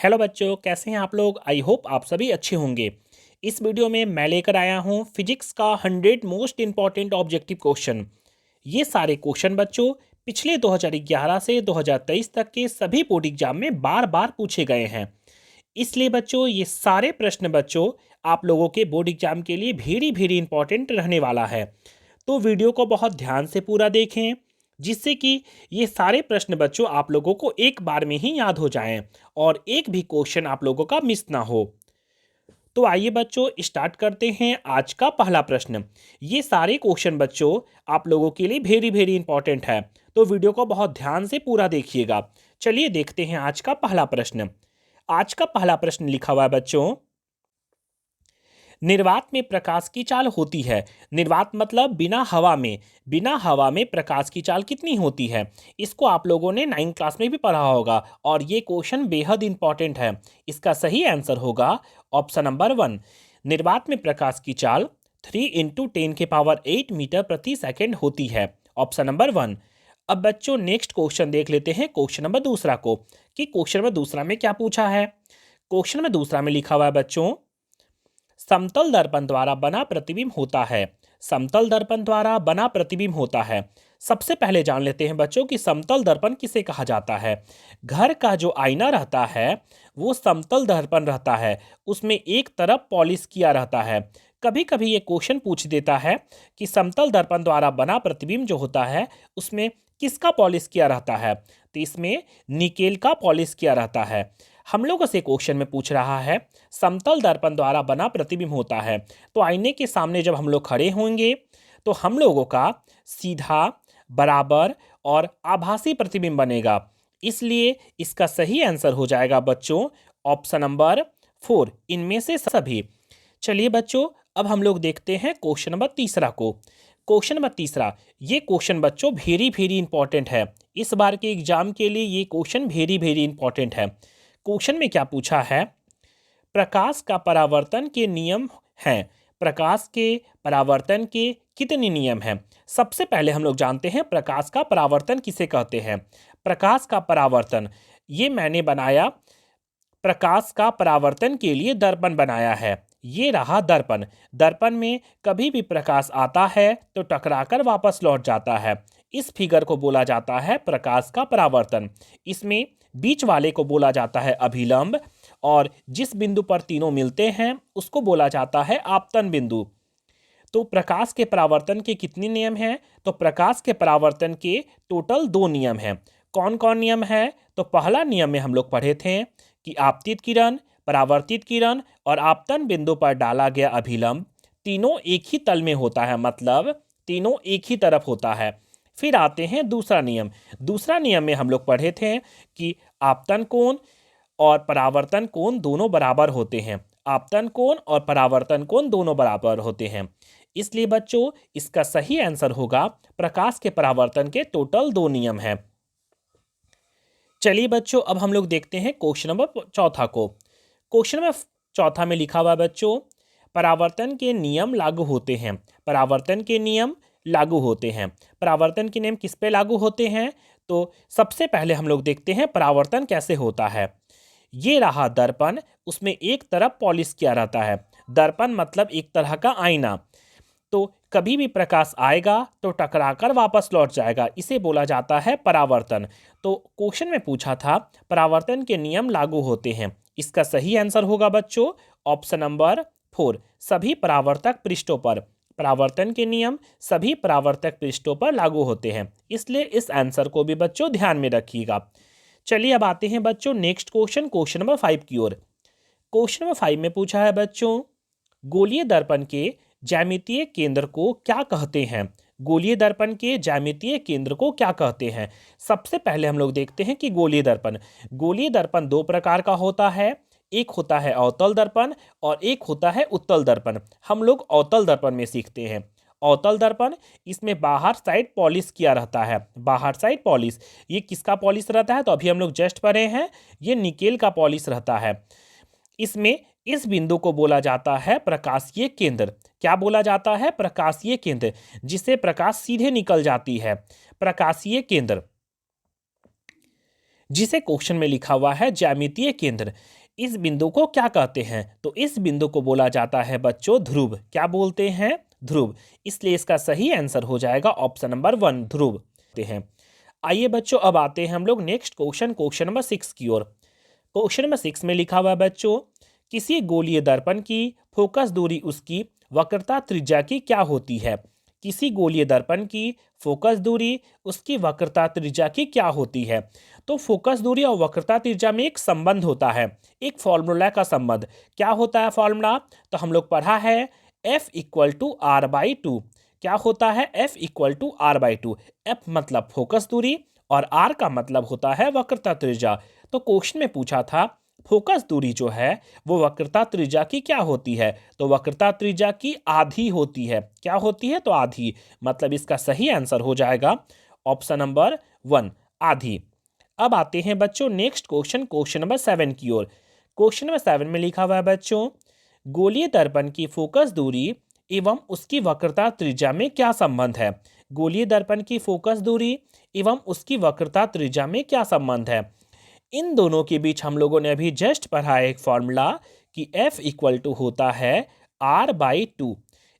Hello बच्चों, कैसे हैं आप लोग। आई होप आप सभी अच्छे होंगे। इस वीडियो में मैं लेकर आया हूं फिजिक्स का 100 मोस्ट इंपॉर्टेंट ऑब्जेक्टिव क्वेश्चन। ये सारे क्वेश्चन बच्चों पिछले 2011 से 2023 तक के सभी बोर्ड एग्जाम में बार बार पूछे गए हैं। इसलिए बच्चों ये सारे प्रश्न बच्चों आप लोगों के बोर्ड एग्जाम के लिए वेरी वेरी इंपॉर्टेंट रहने वाला है। तो वीडियो को बहुत ध्यान से पूरा देखें, जिससे कि ये सारे प्रश्न बच्चों आप लोगों को एक बार में ही याद हो जाएं और एक भी क्वेश्चन आप लोगों का मिस ना हो। तो आइए बच्चों स्टार्ट करते हैं आज का पहला प्रश्न। ये सारे क्वेश्चन बच्चों आप लोगों के लिए वेरी वेरी इंपॉर्टेंट है, तो वीडियो को बहुत ध्यान से पूरा देखिएगा। चलिए देखते हैं आज का पहला प्रश्न। आज का पहला प्रश्न लिखा हुआ है बच्चों, निर्वात में प्रकाश की चाल होती है। निर्वात मतलब बिना हवा में प्रकाश की चाल कितनी होती है। इसको आप लोगों ने 9th क्लास में भी पढ़ा होगा और ये क्वेश्चन बेहद इंपॉर्टेंट है। इसका सही आंसर होगा ऑप्शन नंबर 1। निर्वात में प्रकाश की चाल 3 × 10⁸ मीटर प्रति सेकेंड होती है। Option number 1। अब बच्चों नेक्स्ट क्वेश्चन देख लेते हैं, क्वेश्चन नंबर दूसरा को, कि क्वेश्चन नंबर दूसरा में क्या पूछा है। क्वेश्चन नंबर दूसरा में लिखा हुआ है बच्चों, समतल दर्पण द्वारा बना प्रतिबिंब होता है। समतल दर्पण द्वारा बना प्रतिबिंब होता है। सबसे पहले जान लेते हैं बच्चों कि समतल दर्पण किसे कहा जाता है। घर का जो आईना रहता है वो समतल दर्पण रहता है, उसमें एक तरफ पॉलिश किया रहता है। कभी कभी ये क्वेश्चन पूछ देता है कि समतल दर्पण द्वारा बना प्रतिबिंब जो होता है उसमें किसका पॉलिश किया रहता है, तो इसमें निकेल का पॉलिश किया रहता है। हम लोगों से क्वेश्चन में पूछ रहा है समतल दर्पण द्वारा बना प्रतिबिंब होता है, तो आईने के सामने जब हम लोग खड़े होंगे तो हम लोगों का सीधा, बराबर और आभासी प्रतिबिंब बनेगा। इसलिए इसका सही आंसर हो जाएगा बच्चों ऑप्शन नंबर 4, इनमें से सभी। चलिए बच्चों अब हम लोग देखते हैं क्वेश्चन नंबर तीसरा को। क्वेश्चन नंबर तीसरा, ये क्वेश्चन बच्चों वेरी वेरी इंपॉर्टेंट है। इस बार के एग्जाम के लिए ये क्वेश्चन वेरी वेरी इंपॉर्टेंट है। क्वेश्चन में क्या पूछा है, प्रकाश का परावर्तन के नियम हैं। प्रकाश के परावर्तन के कितने नियम हैं। सबसे पहले हम लोग जानते हैं प्रकाश का परावर्तन किसे कहते हैं। प्रकाश का परावर्तन, ये मैंने बनाया प्रकाश का परावर्तन के लिए दर्पण बनाया है। ये रहा दर्पण। दर्पण में कभी भी प्रकाश आता है तो टकराकर वापस लौट जाता है। इस फिगर को बोला जाता है प्रकाश का परावर्तन। इसमें बीच वाले को बोला जाता है अभिलंब और जिस बिंदु पर तीनों मिलते हैं उसको बोला जाता है आपतन बिंदु। तो प्रकाश के परावर्तन के कितने नियम हैं, तो प्रकाश के परावर्तन के टोटल 2 नियम हैं। कौन कौन नियम है, तो पहला नियम में हम लोग पढ़े थे कि आपतित किरण, परावर्तित किरण और आपतन बिंदु पर डाला गया अभिलंब तीनों एक ही तल में होता है, मतलब तीनों एक ही तरफ होता है। फिर आते हैं दूसरा नियम। दूसरा नियम में हम लोग पढ़े थे कि आपतन कोण और परावर्तन कोण दोनों बराबर होते हैं। आपतन कोण और परावर्तन कोण दोनों बराबर होते हैं। इसलिए बच्चों इसका सही आंसर होगा प्रकाश के परावर्तन के टोटल 2 नियम हैं। चलिए बच्चों अब हम लोग देखते हैं क्वेश्चन नंबर चौथा को। क्वेश्चन नंबर चौथा में लिखा हुआ है बच्चों, परावर्तन के नियम लागू होते हैं। परावर्तन के नियम लागू होते हैं। परावर्तन के नियम किस पे लागू होते हैं, तो सबसे पहले हम लोग देखते हैं परावर्तन कैसे होता है। ये रहा दर्पण, उसमें एक तरफ पॉलिश किया रहता है। दर्पण मतलब एक तरह का आईना। तो कभी भी प्रकाश आएगा तो टकराकर वापस लौट जाएगा, इसे बोला जाता है परावर्तन। तो क्वेश्चन में पूछा था परावर्तन के नियम लागू होते हैं। इसका सही आंसर होगा बच्चों ऑप्शन नंबर 4, सभी परावर्तक पृष्ठों पर। परावर्तन के नियम सभी परावर्तक पृष्ठों पर लागू होते हैं, इसलिए इस आंसर को भी बच्चों ध्यान में रखिएगा। चलिए अब आते हैं बच्चों नेक्स्ट क्वेश्चन, क्वेश्चन नंबर 5 की ओर। क्वेश्चन नंबर 5 में पूछा है बच्चों, गोलीय दर्पण के ज्यामितीय केंद्र को क्या कहते हैं। गोलीय दर्पण के ज्यामितीय केंद्र को क्या कहते हैं। सबसे पहले हम लोग देखते हैं कि गोलीय दर्पण 2 प्रकार का होता है। एक होता है अवतल दर्पण और एक होता है उत्तल दर्पण। हम लोग अवतल दर्पण में सीखते हैं। अवतल दर्पण, इसमें बाहर साइड पॉलिश किया रहता है। बाहर साइड पॉलिश, ये किसका पॉलिश रहता है, तो अभी हम लोग जस्ट पढ़े हैं, ये निकेल का पॉलिश रहता है। इसमें इस बिंदु को बोला जाता है प्रकाशीय केंद्र। क्या बोला जाता है, प्रकाशीय केंद्र, जिससे प्रकाश सीधे निकल जाती है, प्रकाशीय केंद्र। जिसे क्वेश्चन में लिखा हुआ है ज्यामितीय केंद्र। इस बिंदु को क्या कहते हैं? तो इस बिंदु को बोला जाता है बच्चों ध्रुव। क्या बोलते हैं? ध्रुव। इसलिए इसका सही आंसर हो जाएगा ऑप्शन नंबर 1 ध्रुव होते हैं। आइए बच्चों अब आते हैं हम लोग नेक्स्ट क्वेश्चन, क्वेश्चन नंबर 6 की ओर। क्वेश्चन नंबर 6 में लिखा हुआ है बच्चों, किसी गोलीय दर्पण की फोकस दूरी उसकी वक्रता त्रिज्या की क्या होती है? किसी गोलीय दर्पण की फोकस दूरी उसकी वक्रता त्रिज्या की क्या होती है? तो फोकस दूरी और वक्रता त्रिज्या में एक संबंध होता है, एक फॉर्मूला का संबंध। क्या होता है फॉर्मूला? तो हम लोग पढ़ा है F equal to R by two. क्या होता है? F equal to R by two. F मतलब फोकस दूरी और आर का मतलब होता है वक्रता त्रिज्या। तो क्वेश्चन में पूछा था फोकस दूरी जो है वो वक्रता त्रिज्या की क्या होती है? तो वक्रता त्रिज्या की आधी होती है। क्या होती है? तो आधी। मतलब इसका सही आंसर हो जाएगा ऑप्शन नंबर 1 आधी। अब आते हैं बच्चों नेक्स्ट क्वेश्चन, क्वेश्चन नंबर 7 की ओर। क्वेश्चन नंबर 7 में लिखा हुआ है बच्चों, गोलीय दर्पण की फोकस दूरी एवं उसकी वक्रता त्रिज्या में क्या संबंध है? गोलीय दर्पण की फोकस दूरी एवं उसकी वक्रता त्रिज्या में क्या संबंध है? इन दोनों के बीच हम लोगों ने अभी जस्ट पढ़ा है एक फॉर्मूला कि F इक्वल टू होता है R by two.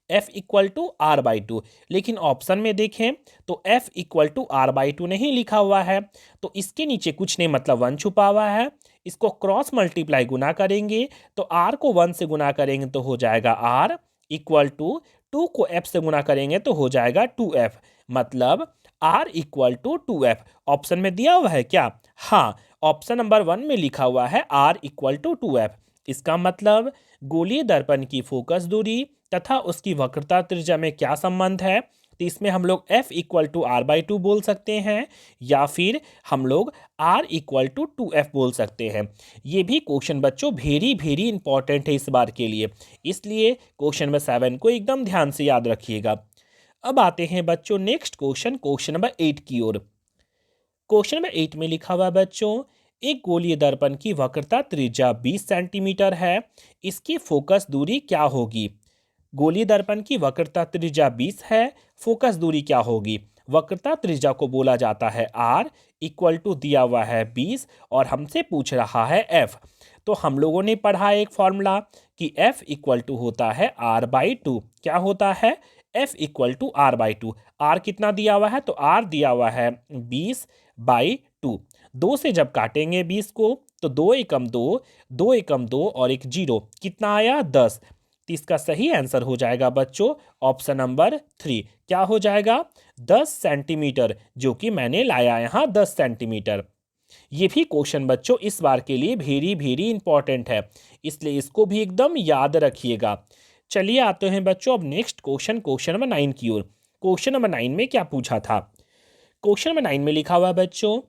F equal to R by two. लेकिन ऑप्शन में देखें तो F equal to R by two नहीं लिखा हुआ है, तो इसके नीचे कुछ नहीं मतलब 1 छुपा हुआ है। इसको क्रॉस मल्टीप्लाई गुना करेंगे तो R को 1 से गुना करेंगे तो हो जाएगा R इक्वल टू 2 को F से गुना करेंगे तो हो जाएगा 2F। मतलब R equal to 2F। Option में दिया हुआ है क्या? हाँ, ऑप्शन नंबर 1 में लिखा हुआ है R इक्वल टू 2F। इसका मतलब गोलीय दर्पण की फोकस दूरी तथा उसकी वक्रता त्रिज्या में क्या संबंध है? तो इसमें हम लोग F equal to R by two बोल सकते हैं या फिर हम लोग R इक्वल टू 2F बोल सकते हैं। ये भी क्वेश्चन बच्चों वेरी वेरी इंपॉर्टेंट है इस बार के लिए, इसलिए क्वेश्चन नंबर 7 को एकदम ध्यान से याद रखिएगा। अब आते हैं बच्चों नेक्स्ट क्वेश्चन, क्वेश्चन नंबर 8 की ओर। क्वेश्चन नंबर 8 में लिखा हुआ है बच्चों, एक गोलीय दर्पण की वक्रता त्रिज्या 20 सेंटीमीटर है, इसकी फोकस दूरी क्या होगी? गोलीय दर्पण की वक्रता त्रिज्या 20 है, फोकस दूरी क्या होगी? वक्रता त्रिज्या को बोला जाता है R इक्वल टू दिया हुआ है 20 और हमसे पूछ रहा है F। तो हम लोगों ने पढ़ा एक फॉर्मूला कि F इक्वल टू होता है R बाई टू। क्या होता है? F equal to R by two. R कितना दिया हुआ है? तो R दिया हुआ है 20 बाई टू। 2 से जब काटेंगे 20 को तो 2 एकम 2, 2 एकम 2 और एक जीरो, कितना आया? 10। तो इसका सही आंसर हो जाएगा बच्चों ऑप्शन नंबर 3। क्या हो जाएगा? 10 सेंटीमीटर, जो कि मैंने लाया यहाँ 10 सेंटीमीटर। ये भी क्वेश्चन बच्चों इस बार के लिए वेरी वेरी इंपॉर्टेंट है, इसलिए इसको भी एकदम याद रखिएगा। चलिए आते हैं बच्चों अब नेक्स्ट क्वेश्चन, क्वेश्चन नंबर 9 की ओर। क्वेश्चन नंबर 9 में क्या पूछा था? क्वेश्चन नंबर 9 में लिखा हुआ है बच्चों,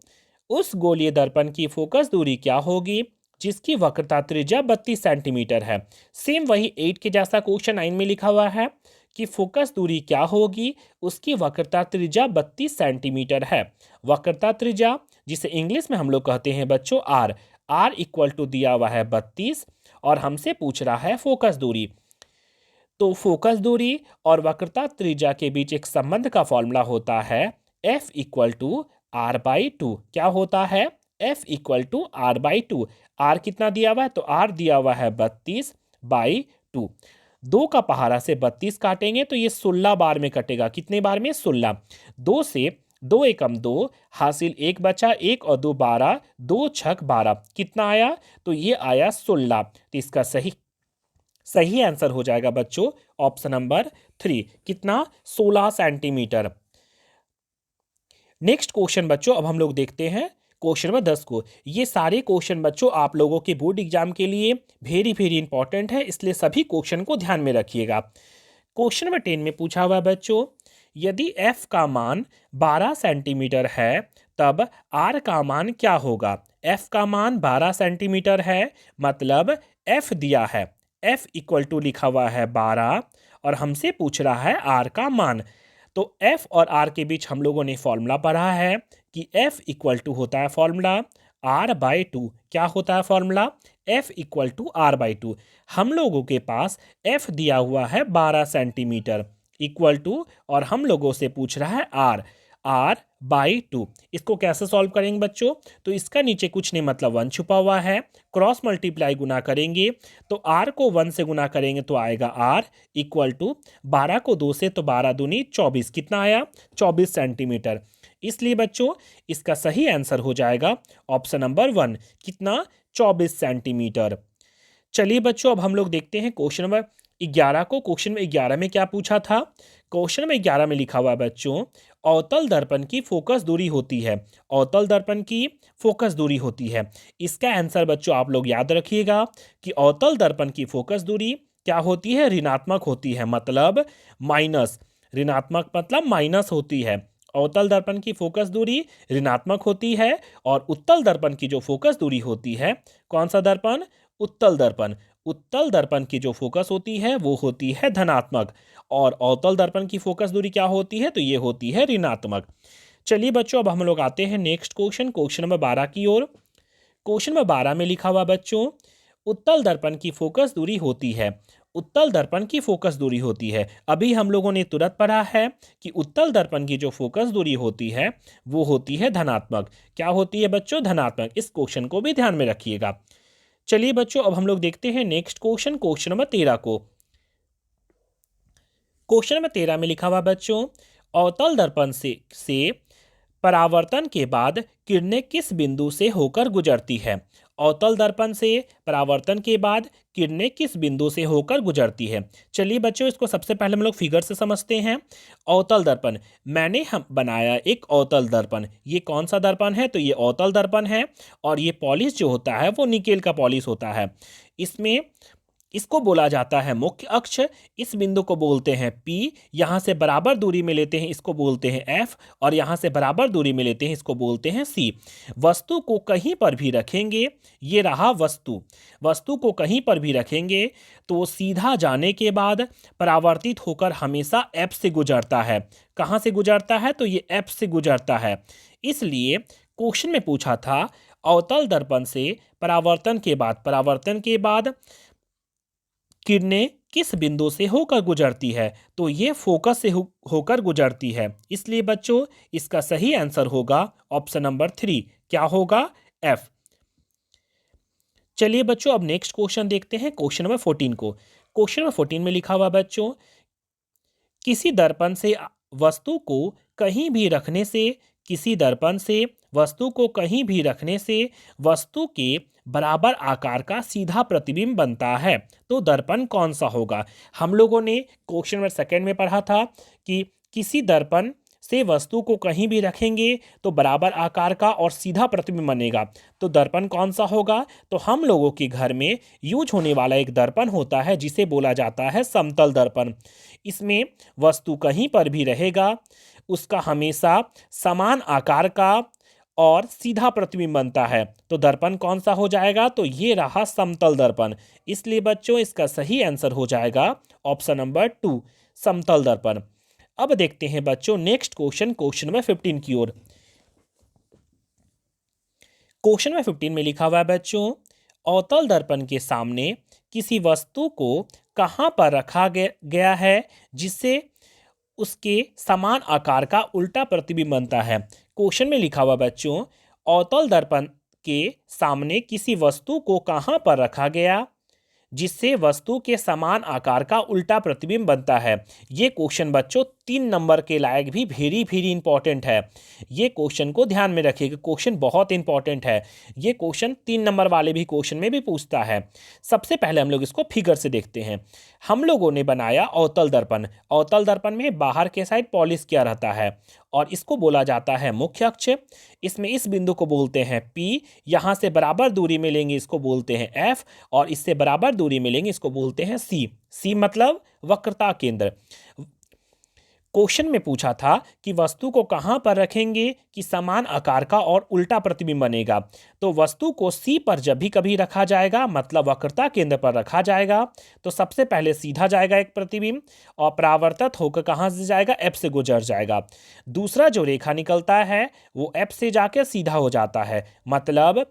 उस गोलीय दर्पण की फोकस दूरी क्या होगी जिसकी वक्रता त्रिज्या 32 सेंटीमीटर है? सेम वही 8 के जैसा क्वेश्चन 9 में लिखा हुआ है कि फोकस दूरी क्या होगी, उसकी वक्रता त्रिज्या 32 सेंटीमीटर है। वक्रता त्रिज्या जिसे इंग्लिश में हम लोग कहते हैं बच्चों R। R इक्वल टू दिया हुआ है 32 और हमसे पूछ रहा है फोकस दूरी। तो फोकस दूरी और वक्रता त्रिज्या के बीच एक संबंध का फॉर्मूला होता है F equal to R by two. क्या होता है? F equal to R by two. R कितना दिया हुआ है? तो आर दिया हुआ है 32 बाई टू। 2 का पहाड़ा से 32 काटेंगे तो ये 16 बार में कटेगा। कितने बार में? 16। 2 से 2 एकम 2 हासिल 1 बचा, 1 और 2 12, 2 छक 12, कितना आया? तो ये आया 16। तो इसका सही सही आंसर हो जाएगा बच्चों ऑप्शन नंबर 3। कितना? 16 सेंटीमीटर। नेक्स्ट क्वेश्चन बच्चों अब हम लोग देखते हैं क्वेश्चन नंबर 10 को। ये सारे क्वेश्चन बच्चों आप लोगों के बोर्ड एग्जाम के लिए वेरी वेरी इंपॉर्टेंट है, इसलिए सभी क्वेश्चन को ध्यान में रखिएगा। क्वेश्चन नंबर 10 में पूछा हुआ है बच्चों, यदि F का मान 12 सेंटीमीटर है तब R का मान क्या होगा? F का मान 12 सेंटीमीटर है, मतलब F दिया है, F इक्वल टू लिखा हुआ है 12 और हमसे पूछ रहा है R का मान। तो F और R के बीच हम लोगों ने फॉर्मूला पढ़ा है कि F इक्वल टू होता है फॉर्मूला R बाई टू। क्या होता है formula? F equal to R by two. हम लोगों के पास F दिया हुआ है 12 सेंटीमीटर इक्वल टू और हम लोगों से पूछ रहा है R। r/2। इसको कैसे सॉल्व करेंगे बच्चों? तो इसका नीचे कुछ नहीं मतलब 1 छुपा हुआ है, क्रॉस मल्टीप्लाई गुना करेंगे तो r को 1 से गुना करेंगे तो आएगा r इक्वल टू 12 को 2 से तो 12 दूनी 24, कितना आया? 24 सेंटीमीटर। इसलिए बच्चों इसका सही आंसर हो जाएगा ऑप्शन नंबर 1, कितना? 24 सेंटीमीटर। चलिए बच्चों अब हम लोग देखते हैं क्वेश्चन नंबर 11 को। क्वेश्चन में 11 में क्या पूछा था? क्वेश्चन में 11 में लिखा हुआ है बच्चों, अवतल दर्पण की फोकस दूरी होती है। अवतल दर्पण की फोकस दूरी होती है। इसका आंसर बच्चों आप लोग याद रखिएगा कि अवतल दर्पण की फोकस दूरी क्या होती है? ऋणात्मक होती है, मतलब माइनस। ऋणात्मक मतलब माइनस होती है। अवतल दर्पण की फोकस दूरी ऋणात्मक होती है और उत्तल दर्पण की जो फोकस दूरी होती है, कौन सा दर्पण? उत्तल दर्पण। उत्तल दर्पण की जो फोकस होती है वो होती है धनात्मक और अवतल दर्पण की फोकस दूरी क्या होती है? तो ये होती है ऋणात्मक। चलिए बच्चों अब हम लोग आते हैं नेक्स्ट क्वेश्चन, क्वेश्चन नंबर 12 की ओर। क्वेश्चन नंबर 12 में लिखा हुआ बच्चों, उत्तल दर्पण की फोकस दूरी होती है। उत्तल दर्पण की फोकस दूरी होती है। अभी हम लोगों ने तुरंत पढ़ा है कि उत्तल दर्पण की जो फोकस दूरी होती है वो होती है धनात्मक। क्या होती है बच्चों? धनात्मक। इस क्वेश्चन को भी ध्यान में रखिएगा। चलिए बच्चों अब हम लोग देखते हैं नेक्स्ट क्वेश्चन, क्वेश्चन नंबर 13 को। क्वेश्चन नंबर 13 में लिखा हुआ बच्चों, अवतल दर्पण से परावर्तन के बाद किरणें किस बिंदु से होकर गुजरती है? अवतल दर्पण से परावर्तन के बाद किरणें किस बिंदु से होकर गुजरती है? चलिए बच्चों इसको सबसे पहले हम लोग फिगर से समझते हैं। अवतल दर्पण, मैंने हम बनाया एक अवतल दर्पण। ये कौन सा दर्पण है? तो ये अवतल दर्पण है और ये पॉलिश जो होता है वो निकेल का पॉलिश होता है। इसमें इसको बोला जाता है मुख्य अक्ष। इस बिंदु को बोलते हैं P। यहाँ से बराबर दूरी में लेते हैं, इसको बोलते हैं F। और यहाँ से बराबर दूरी में लेते हैं, इसको बोलते हैं C। वस्तु को कहीं पर भी रखेंगे, ये रहा वस्तु। वस्तु को कहीं पर भी रखेंगे तो सीधा जाने के बाद परावर्तित होकर हमेशा F से गुजरता है। कहाँ से गुजरता है? तो ये F से गुजरता है। इसलिए क्वेश्चन में पूछा था अवतल दर्पण से परावर्तन के बाद किरणें किस बिंदु से होकर गुजरती है? तो ये फोकस से होकर गुजरती है। इसलिए बच्चों इसका सही आंसर होगा ऑप्शन नंबर 3। क्या होगा? F। चलिए बच्चों अब नेक्स्ट क्वेश्चन देखते हैं, क्वेश्चन नंबर 14 को। क्वेश्चन नंबर 14 में लिखा हुआ बच्चों, किसी दर्पण से वस्तु को कहीं भी रखने से वस्तु के बराबर आकार का सीधा प्रतिबिंब बनता है। तो दर्पण कौन सा होगा? हम लोगों ने क्वेश्चन नंबर 2 में पढ़ा था कि किसी दर्पण से वस्तु को कहीं भी रखेंगे तो बराबर आकार का और सीधा प्रतिबिंब बनेगा। तो दर्पण कौन सा होगा? तो हम लोगों के घर में यूज होने वाला एक दर्पण होता है जिसे बोला जाता है समतल दर्पण। इसमें वस्तु कहीं पर भी रहेगा, उसका हमेशा समान आकार का और सीधा प्रतिबिंब बनता है। तो दर्पण कौन सा हो जाएगा? तो ये रहा समतल दर्पण। इसलिए बच्चों इसका सही आंसर हो जाएगा ऑप्शन नंबर 2, समतल दर्पण। अब देखते हैं बच्चों नेक्स्ट क्वेश्चन, क्वेश्चन नंबर 15 की ओर। क्वेश्चन नंबर 15 में लिखा हुआ है बच्चों, अवतल दर्पण के सामने किसी वस्तु को कहां पर रखा गया है जिससे उसके समान आकार का उल्टा प्रतिबिंब बनता है? क्वेश्चन में लिखा हुआ बच्चों, अवतल दर्पण के सामने किसी वस्तु को कहां पर रखा गया जिससे वस्तु के समान आकार का उल्टा प्रतिबिंब बनता है। ये क्वेश्चन बच्चों 3 नंबर के लायक भी वेरी वेरी इंपॉर्टेंट है। ये क्वेश्चन को ध्यान में रखिएगा, क्वेश्चन बहुत इंपॉर्टेंट है। ये क्वेश्चन 3 नंबर वाले भी क्वेश्चन में भी पूछता है। सबसे पहले हम लोग इसको फिगर से देखते हैं। हम लोगों ने बनाया अवतल दर्पण। अवतल दर्पण में बाहर के साइड पॉलिश किया रहता है और इसको बोला जाता है मुख्य अक्ष। इसमें इस बिंदु को बोलते हैं P। यहाँ से बराबर दूरी में लेंगे इसको बोलते हैं F और इससे बराबर दूरी में लेंगे इसको बोलते हैं C। C मतलब वक्रता केंद्र। क्वेश्चन में पूछा था कि वस्तु को कहां पर रखेंगे कि समान आकार का और उल्टा प्रतिबिंब बनेगा। तो वस्तु को C पर जब भी कभी रखा जाएगा, मतलब वक्रता केंद्र पर रखा जाएगा, तो सबसे पहले सीधा जाएगा एक प्रतिबिंब और परावर्तित होकर कहां से जाएगा? F से गुजर जाएगा। दूसरा जो रेखा निकलता है वो F से जाकर सीधा हो जाता है, मतलब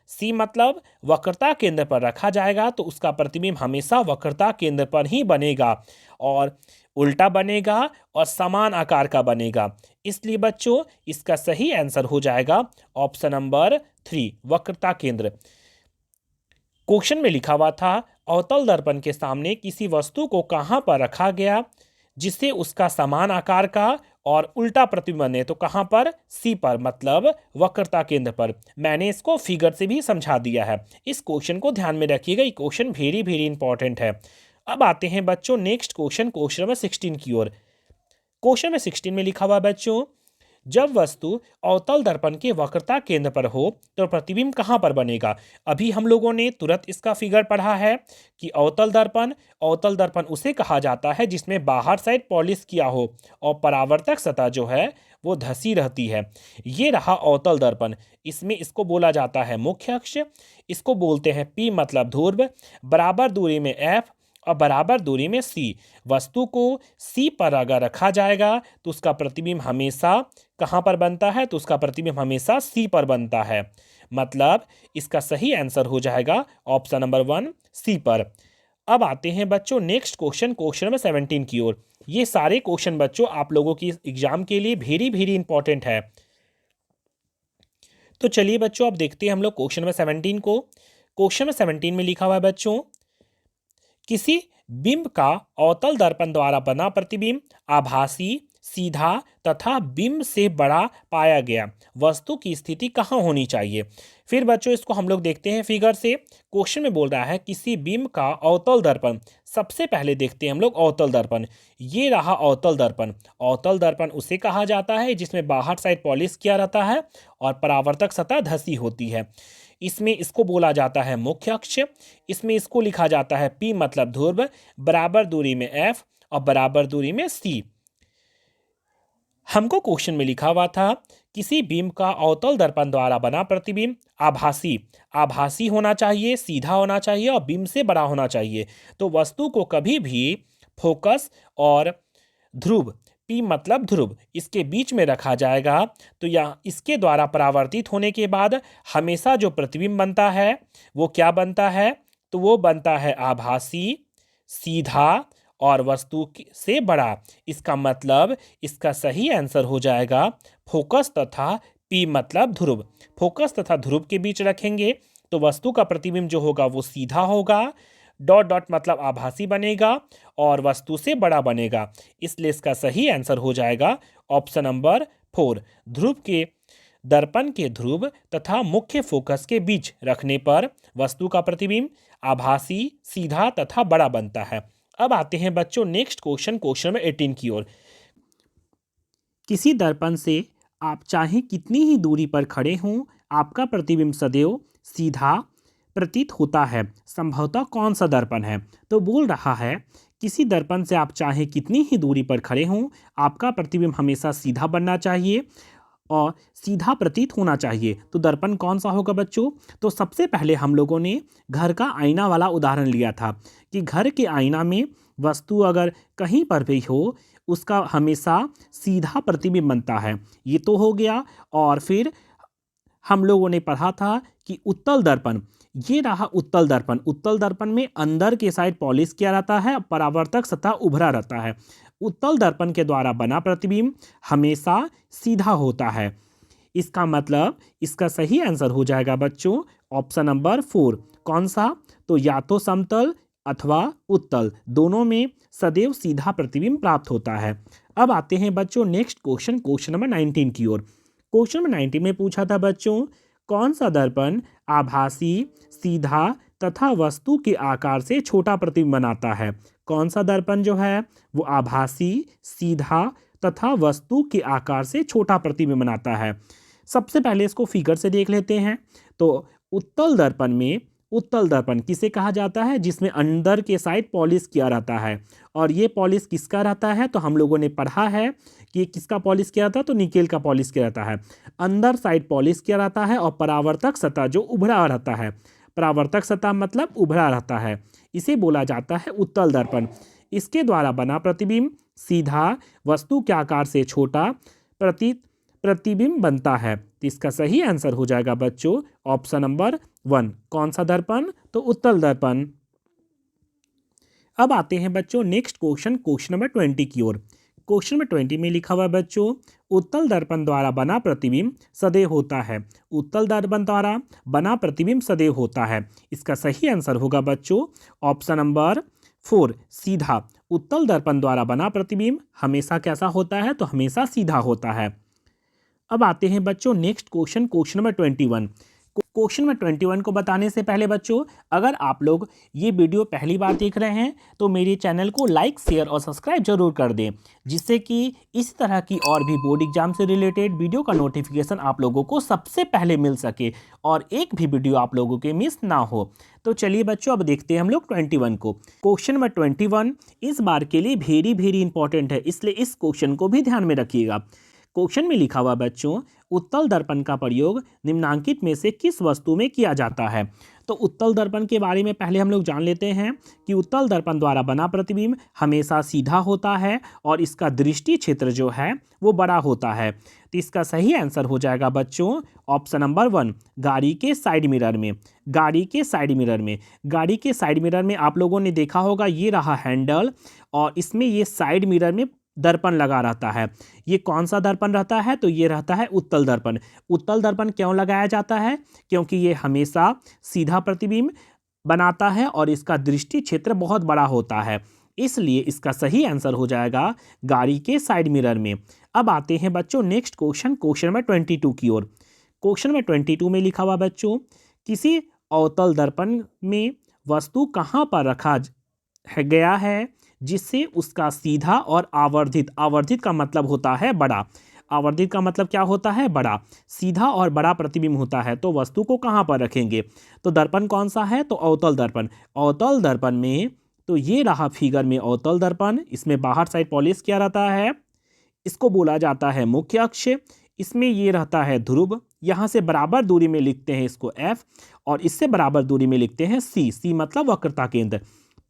C मतलब वक्रता केंद्र पर रखा जाएगा तो उसका प्रतिबिंब हमेशा वक्रता केंद्र पर ही बनेगा और उल्टा बनेगा और समान आकार का बनेगा। इसलिए बच्चों इसका सही आंसर हो जाएगा ऑप्शन नंबर 3, वक्रता केंद्र। क्वेश्चन में लिखा हुआ था अवतल दर्पण के सामने किसी वस्तु को कहां पर रखा गया जिससे उसका समान आकार का और उल्टा प्रतिबिंब बने, तो कहां पर? सी पर, मतलब वक्रता केंद्र पर। मैंने इसको फिगर से भी समझा दिया है। इस क्वेश्चन को ध्यान में रखिएगा, ये क्वेश्चन वेरी वेरी इंपॉर्टेंट है। अब आते हैं बच्चों नेक्स्ट क्वेश्चन, क्वेश्चन नंबर 16 की ओर। क्वेश्चन में 16 में लिखा हुआ बच्चों, जब वस्तु अवतल दर्पण के वक्रता केंद्र पर हो तो प्रतिबिंब कहां पर बनेगा? अभी हम लोगों ने तुरंत इसका फिगर पढ़ा है कि अवतल दर्पण उसे कहा जाता है जिसमें बाहर साइड पॉलिश किया हो और परावर्तक सतह जो है वो धसी रहती है। ये रहा अवतल दर्पण। इसमें इसको बोला जाता है मुख्य अक्ष, इसको बोलते हैं पी मतलब ध्रुव, बराबर दूरी में एफ और बराबर दूरी में सी। वस्तु को सी पर अगर रखा जाएगा तो उसका प्रतिबिंब हमेशा कहाँ पर बनता है? तो उसका प्रतिबिंब हमेशा सी पर बनता है। मतलब इसका सही आंसर हो जाएगा ऑप्शन नंबर 1, सी पर। अब आते हैं बच्चों नेक्स्ट क्वेश्चन, क्वेश्चन नंबर 17 की ओर। ये सारे क्वेश्चन बच्चों आप लोगों की एग्जाम के लिए वेरी वेरी इंपॉर्टेंट है। तो चलिए बच्चों अब देखते हैं हम लोग क्वेश्चन नंबर 17 को। क्वेश्चन नंबर 17 में लिखा हुआ है बच्चों, किसी बिंब का अवतल दर्पण द्वारा बना प्रतिबिंब आभासी, सीधा तथा बिंब से बड़ा पाया गया। वस्तु की स्थिति कहाँ होनी चाहिए? फिर बच्चों इसको हम लोग देखते हैं फिगर से। क्वेश्चन में बोल रहा है किसी बिंब का अवतल दर्पण। सबसे पहले देखते हैं हम लोग अवतल दर्पण। ये रहा अवतल दर्पण। अवतल दर्पण उसे कहा जाता है जिसमें बाहर साइड पॉलिश किया रहता है और परावर्तक सतह धसी होती है। इसमें इसको बोला जाता है मुख्य अक्ष। इसमें इसको लिखा जाता है पी मतलब ध्रुव, बराबर दूरी में एफ और बराबर दूरी में सी। हमको क्वेश्चन में लिखा हुआ था किसी बिंब का अवतल दर्पण द्वारा बना प्रतिबिंब आभासी होना चाहिए, सीधा होना चाहिए और बिंब से बड़ा होना चाहिए। तो वस्तु को कभी भी फोकस और ध्रुव, पी मतलब ध्रुव, इसके बीच में रखा जाएगा। तो यहाँ इसके द्वारा परावर्तित होने के बाद हमेशा जो प्रतिबिंब बनता है वो क्या बनता है? तो वो बनता है आभासी, सीधा और से बड़ा। इसका मतलब इसका सही आंसर हो जाएगा फोकस तथा पी मतलब ध्रुव। फोकस तथा ध्रुव के बीच रखेंगे तो वस्तु का प्रतिबिंब जो होगा वो सीधा होगा, डॉट डॉट मतलब आभासी बनेगा और वस्तु से बड़ा बनेगा। इसलिए इसका सही आंसर हो जाएगा ऑप्शन नंबर 4। ध्रुव के दर्पण के ध्रुव तथा मुख्य फोकस के बीच रखने पर वस्तु का प्रतिबिंब आभासी, सीधा तथा बड़ा बनता है। अब आते हैं बच्चों नेक्स्ट क्वेश्चन, क्वेश्चन नंबर 18 की ओर। किसी दर्पण से आप चाहे कितनी ही दूरी पर खड़े हों, आपका प्रतिबिंब सदैव सीधा प्रतीत होता है। संभवतः कौन सा दर्पण है? तो बोल रहा है किसी दर्पण से आप चाहे कितनी ही दूरी पर खड़े हों, आपका प्रतिबिंब हमेशा सीधा बनना चाहिए और सीधा प्रतीत होना चाहिए। तो दर्पण कौन सा होगा बच्चों? तो सबसे पहले हम लोगों ने घर का आईना वाला उदाहरण लिया था कि घर के आईना में वस्तु अगर कहीं पर भी हो उसका हमेशा सीधा प्रतिबिंब बनता है। ये तो हो गया। और फिर हम लोगों ने पढ़ा था कि उत्तल दर्पण, ये रहा उत्तल दर्पण। उत्तल दर्पण में अंदर के साइड पॉलिश किया रहता है, परावर्तक सतह उभरा रहता है। उत्तल दर्पण के द्वारा बना प्रतिबिंब हमेशा सीधा होता है। इसका मतलब इसका सही आंसर हो जाएगा बच्चों ऑप्शन नंबर 4। कौन सा? तो या तो समतल अथवा उत्तल, दोनों में सदैव सीधा प्रतिबिंब प्राप्त होता है। अब आते हैं बच्चों नेक्स्ट क्वेश्चन, क्वेश्चन नंबर 19 की ओर। क्वेश्चन नंबर 19 में पूछा था बच्चों, कौन सा दर्पण आभासी, सीधा तथा वस्तु के आकार से छोटा प्रतिबिंब बनाता है? कौन सा दर्पण जो है वो आभासी, सीधा तथा वस्तु के आकार से छोटा प्रतिबिंब बनाता है? सबसे पहले इसको फिगर से देख लेते हैं। तो उत्तल दर्पण में, उत्तल दर्पण किसे कहा जाता है? जिसमें अंदर के साइड पॉलिश किया रहता है। और ये पॉलिश किसका रहता है? तो हम लोगों ने पढ़ा है कि किसका पॉलिश किया रहता है? तो निकेल का पॉलिश किया रहता है। अंदर साइड पॉलिश किया रहता है और परावर्तक सतह जो उभरा रहता है, परावर्तक सतह मतलब उभरा रहता है, इसे बोला जाता है उत्तल दर्पण। इसके द्वारा बना प्रतिबिंब सीधा, वस्तु के आकार से छोटा प्रतिबिंब बनता है। तो इसका सही आंसर हो जाएगा बच्चों ऑप्शन नंबर 1। कौन सा दर्पण? तो उत्तल दर्पण। अब आते हैं बच्चों नेक्स्ट क्वेश्चन नंबर 20 की ओर। क्वेश्चन नंबर 20 में लिखा हुआ है बच्चों, उत्तल दर्पण द्वारा बना प्रतिबिंब सदैव होता है। उत्तल दर्पण द्वारा बना प्रतिबिंब सदैव होता है। इसका सही आंसर होगा बच्चों ऑप्शन नंबर 4 सीधा। उत्तल दर्पण द्वारा बना प्रतिबिंब हमेशा कैसा होता है? तो हमेशा सीधा होता है। अब आते हैं बच्चों next question number 21। Question number 21 को बताने से पहले बच्चों, अगर आप लोग ये वीडियो पहली बार देख रहे हैं तो मेरे चैनल को लाइक, शेयर और सब्सक्राइब जरूर कर दें, जिससे कि इस तरह की और भी बोर्ड एग्जाम से रिलेटेड वीडियो का नोटिफिकेशन आप लोगों को सबसे पहले मिल सके और एक भी वीडियो आप लोगों के मिस ना हो। तो चलिए बच्चों, अब देखते हैं हम लोग 21 को। क्वेश्चन नंबर 21 इस बार के लिए वेरी वेरी इंपॉर्टेंट है, इसलिए इस क्वेश्चन को भी ध्यान में रखिएगा। क्वेश्चन में लिखा हुआ बच्चों, उत्तल दर्पण का प्रयोग निम्नांकित में से किस वस्तु में किया जाता है? तो उत्तल दर्पण के बारे में पहले हम लोग जान लेते हैं कि उत्तल दर्पण द्वारा बना प्रतिबिंब हमेशा सीधा होता है और इसका दृष्टि क्षेत्र जो है वो बड़ा होता है। तो इसका सही आंसर हो जाएगा बच्चों ऑप्शन नंबर 1 गाड़ी के साइड मिरर में। गाड़ी के साइड मिरर में, गाड़ी के साइड मिरर में आप लोगों ने देखा होगा ये रहा हैंडल और इसमें ये साइड मिरर में दर्पण लगा रहता है। ये कौन सा दर्पण रहता है? तो ये रहता है उत्तल दर्पण। उत्तल दर्पण क्यों लगाया जाता है? क्योंकि ये हमेशा सीधा प्रतिबिंब बनाता है और इसका दृष्टि क्षेत्र बहुत बड़ा होता है, इसलिए इसका सही आंसर हो जाएगा गाड़ी के साइड मिरर में। अब आते हैं बच्चों नेक्स्ट क्वेश्चन नंबर 22 की ओर। क्वेश्चन नंबर 22 में लिखा हुआ बच्चों, किसी अवतल दर्पण में वस्तु कहाँ पर रखा गया है जिससे उसका सीधा और आवर्धित, आवर्धित का मतलब होता है बड़ा, आवर्धित का मतलब क्या होता है? बड़ा, सीधा और बड़ा प्रतिबिंब होता है। तो वस्तु को कहाँ पर रखेंगे? तो दर्पण कौन सा है? तो अवतल दर्पण। अवतल दर्पण में तो ये रहा फिगर में अवतल दर्पण, इसमें बाहर साइड पॉलिश किया रहता है, इसको बोला जाता है मुख्य अक्ष। इसमें ये रहता है ध्रुव, यहाँ से बराबर दूरी में लिखते हैं इसको F और इससे बराबर दूरी में लिखते हैं C। C मतलब वक्रता केंद्र।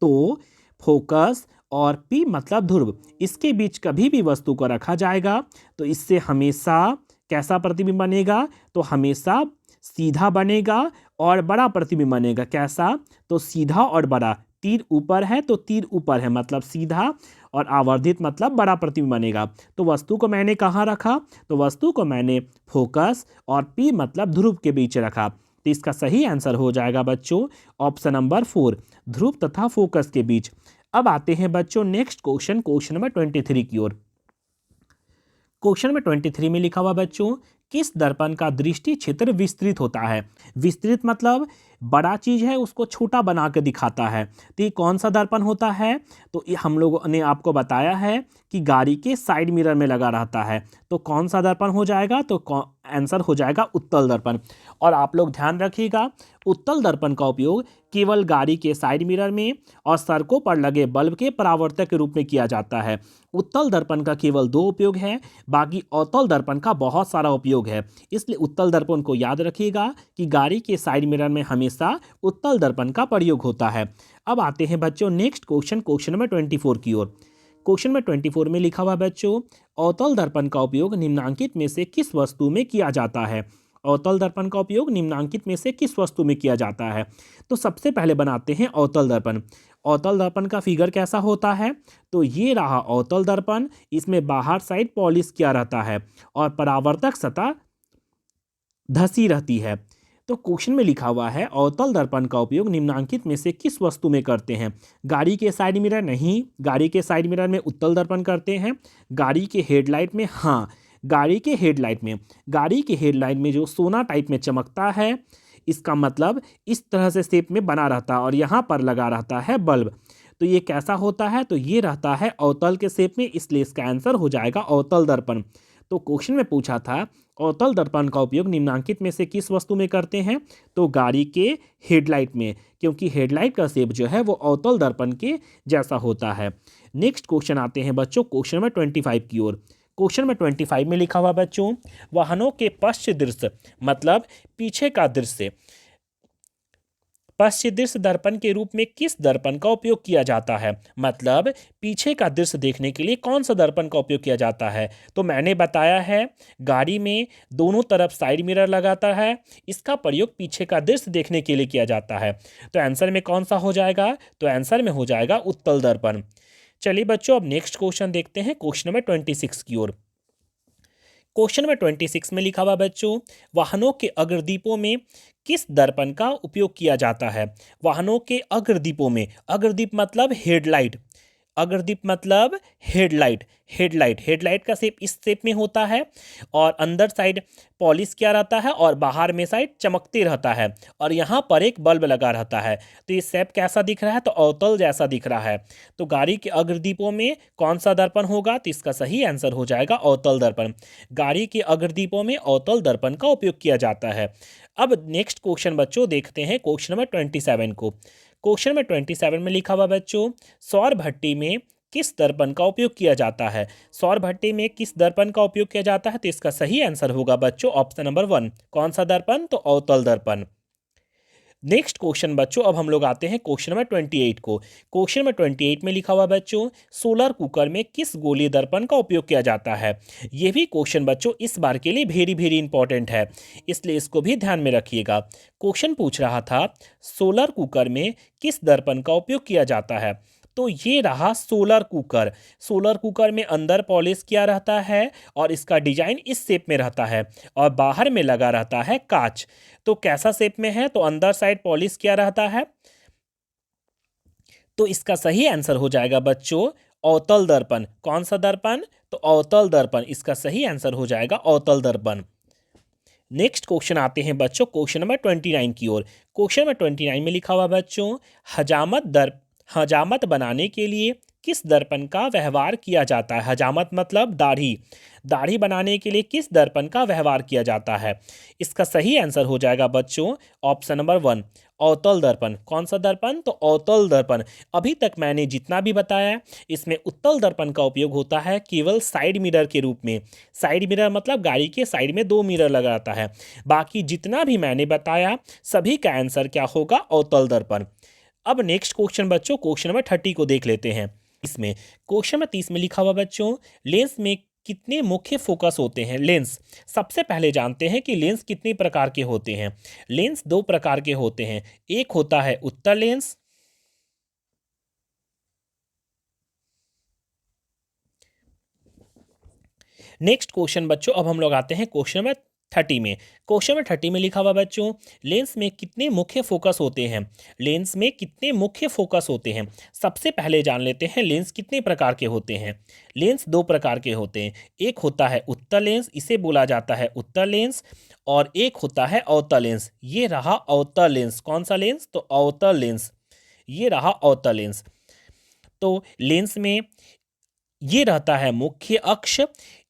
तो फोकस और P मतलब ध्रुव, इसके बीच कभी भी वस्तु को रखा जाएगा तो इससे हमेशा कैसा प्रतिबिंब बनेगा? तो हमेशा सीधा बनेगा और बड़ा प्रतिबिंब बनेगा। कैसा? तो सीधा और बड़ा। तीर ऊपर है तो तीर ऊपर है मतलब सीधा और आवर्धित मतलब बड़ा प्रतिबिंब बनेगा। तो वस्तु को मैंने कहाँ रखा? तो वस्तु को मैंने फोकस और P मतलब ध्रुव के बीच रखा। तो इसका सही आंसर हो जाएगा बच्चों ऑप्शन नंबर 4 ध्रुव तथा फोकस के बीच। अब आते हैं बच्चों नेक्स्ट क्वेश्चन नंबर 23 की ओर। क्वेश्चन नंबर 23 में लिखा हुआ बच्चों, किस दर्पण का दृष्टि क्षेत्र विस्तृत होता है? विस्तृत मतलब बड़ा चीज है उसको छोटा बना के दिखाता है। तो ये कौन सा दर्पण होता है? तो ये हम लोगों ने आपको बताया है कि गाड़ी के साइड मिरर में लगा रहता है। तो कौन सा दर्पण हो जाएगा? तो आंसर हो जाएगा उत्तल दर्पण। और आप लोग ध्यान रखिएगा, उत्तल दर्पण का उपयोग केवल गाड़ी के साइड मिरर में और सड़कों पर लगे बल्ब के परावर्तक के रूप में किया जाता है। उत्तल दर्पण का केवल 2 उपयोग है, बाकी अवतल दर्पण का बहुत सारा उपयोग है। इसलिए उत्तल दर्पण को याद रखिएगा कि गाड़ी के साइड मिरर में हमेशा उत्तल दर्पण का प्रयोग होता है। अब आते हैं बच्चों नेक्स्ट क्वेश्चन नंबर 24 की ओर। क्वेश्चन नंबर 24 में लिखा हुआ बच्चों, अवतल दर्पण का उपयोग निम्नांकित में से किस वस्तु में किया जाता है? अवतल दर्पण का उपयोग निम्नांकित में से किस वस्तु में किया जाता है? तो सबसे पहले बनाते हैं अवतल दर्पण। अवतल दर्पण का फिगर कैसा होता है? तो ये रहा अवतल दर्पण, इसमें बाहर साइड पॉलिश किया रहता है और परावर्तक सतह धसी रहती है। तो क्वेश्चन में लिखा हुआ है अवतल दर्पण का उपयोग निम्नांकित में से किस वस्तु में करते हैं? गाड़ी के साइड मिरर नहीं, गाड़ी के साइड मिरर में उत्तल दर्पण करते हैं। गाड़ी के हेडलाइट में, हाँ गाड़ी के हेडलाइट में, गाड़ी के हेडलाइट में जो सोना टाइप में चमकता है, इसका मतलब इस तरह से शेप में बना रहता है और यहाँ पर लगा रहता है बल्ब। तो ये कैसा होता है? तो ये रहता है अवतल के शेप में, इसलिए इसका आंसर हो जाएगा अवतल दर्पण। तो क्वेश्चन में पूछा था अवतल दर्पण का उपयोग निम्नांकित में से किस वस्तु में करते हैं? तो गाड़ी के हेडलाइट में, क्योंकि हेडलाइट का शेप जो है वो अवतल दर्पण के जैसा होता है। नेक्स्ट क्वेश्चन आते हैं बच्चों क्वेश्चन नंबर 25 की ओर। क्वेश्चन नंबर 25 में लिखा हुआ बच्चों, वाहनों के पश्च दृश्य मतलब पीछे का दृश्य पश्चिम दृश्य दर्पण के रूप में किस दर्पण का उपयोग किया जाता है, मतलब पीछे का दृश्य देखने के लिए कौन सा दर्पण का उपयोग किया जाता है। तो मैंने बताया है गाड़ी में दोनों तरफ साइड मिरर लगाता है, इसका प्रयोग पीछे का दृश्य देखने के लिए किया जाता है। तो आंसर में कौन सा हो जाएगा, तो आंसर में हो जाएगा उत्तल दर्पण। चलिए बच्चों अब नेक्स्ट क्वेश्चन देखते हैं, क्वेश्चन नंबर 26 की ओर। क्वेश्चन नंबर 26 में लिखा हुआ बच्चों, वाहनों के अग्रदीपों में किस दर्पण का उपयोग किया जाता है। वाहनों के अग्रदीपों में, अग्रदीप मतलब हेडलाइट, अग्रदीप मतलब हेडलाइट, हेडलाइट, हेडलाइट का शेप इस शेप में होता है और अंदर साइड पॉलिश किया रहता है और बाहर में साइड चमकते रहता है और यहाँ पर एक बल्ब लगा रहता है। तो ये शेप कैसा दिख रहा है, तो अवतल जैसा दिख रहा है। तो गाड़ी के अग्रदीपों में कौन सा दर्पण होगा, तो इसका सही आंसर हो जाएगा अवतल दर्पण। गाड़ी के अग्रदीपों में अवतल दर्पण का उपयोग किया जाता है। अब नेक्स्ट क्वेश्चन बच्चों देखते हैं, क्वेश्चन नंबर 27 को। क्वेश्चन में 27 में लिखा हुआ बच्चों, सौर भट्टी में किस दर्पण का उपयोग किया जाता है। सौर भट्टी में किस दर्पण का उपयोग किया जाता है, तो इसका सही आंसर होगा बच्चों ऑप्शन नंबर 1। कौन सा दर्पण, तो अवतल दर्पण। नेक्स्ट क्वेश्चन बच्चों अब हम लोग आते हैं क्वेश्चन नंबर 28 को। क्वेश्चन नंबर 28 में लिखा हुआ बच्चों, सोलर कुकर में किस गोलीय दर्पण का उपयोग किया जाता है। ये भी क्वेश्चन बच्चों इस बार के लिए वेरी वेरी इंपॉर्टेंट है, इसलिए इसको भी ध्यान में रखिएगा। क्वेश्चन पूछ रहा था सोलर कुकर में किस दर्पण का उपयोग किया जाता है। तो ये रहा सोलर कुकर। सोलर कुकर में अंदर पॉलिश किया रहता है और इसका डिजाइन इस शेप में रहता है और बाहर में लगा रहता है कांच। तो कैसा शेप में है, तो अंदर साइड पॉलिश किया रहता है। तो इसका सही आंसर हो जाएगा बच्चों अवतल दर्पण। कौन सा दर्पण, तो अवतल दर्पण, इसका सही आंसर हो जाएगा अवतल दर्पण। नेक्स्ट क्वेश्चन आते हैं बच्चों क्वेश्चन नंबर 29 की ओर। क्वेश्चन नंबर 29 में लिखा हुआ बच्चों, हजामत बनाने के लिए किस दर्पण का व्यवहार किया जाता है। हजामत मतलब दाढ़ी, दाढ़ी बनाने के लिए किस दर्पण का व्यवहार किया जाता है। इसका सही आंसर हो जाएगा बच्चों ऑप्शन नंबर 1 अवतल दर्पण। कौन सा दर्पण, तो अवतल दर्पण। अभी तक मैंने जितना भी बताया इसमें उत्तल दर्पण का उपयोग होता है केवल साइड मिरर के रूप में। साइड मिरर मतलब गाड़ी के साइड में 2 मिरर लगा रहता है। बाकी जितना भी मैंने बताया सभी का आंसर क्या होगा, अवतल दर्पण। अब नेक्स्ट क्वेश्चन बच्चों क्वेश्चन नंबर 30 को देख लेते हैं। इसमें क्वेश्चन नंबर 30 में लिखा हुआ बच्चों, लेंस में कितने मुख्य फोकस होते हैं। लेंस, सबसे पहले जानते हैं कि लेंस कितने प्रकार के होते हैं। लेंस 2 प्रकार के होते हैं, एक होता है उत्तल लेंस, नेक्स्ट क्वेश्चन बच्चों अब हम लोग आते हैं क्वेश्चन नंबर 30 में। क्वेश्चन नंबर 30 में लिखा हुआ बच्चों, लेंस में कितने मुख्य फोकस होते हैं। लेंस में कितने मुख्य फोकस होते हैं। सबसे पहले जान लेते हैं लेंस कितने प्रकार के होते हैं। लेंस 2 प्रकार के होते हैं, एक होता है उत्तल लेंस, इसे बोला जाता है उत्तल लेंस, और एक होता है अवतल लेंस। ये रहा अवतल लेंस। कौन सा लेंस, तो अवतल लेंस। ये रहा अवतल लेंस। तो लेंस में ये रहता है मुख्य अक्ष,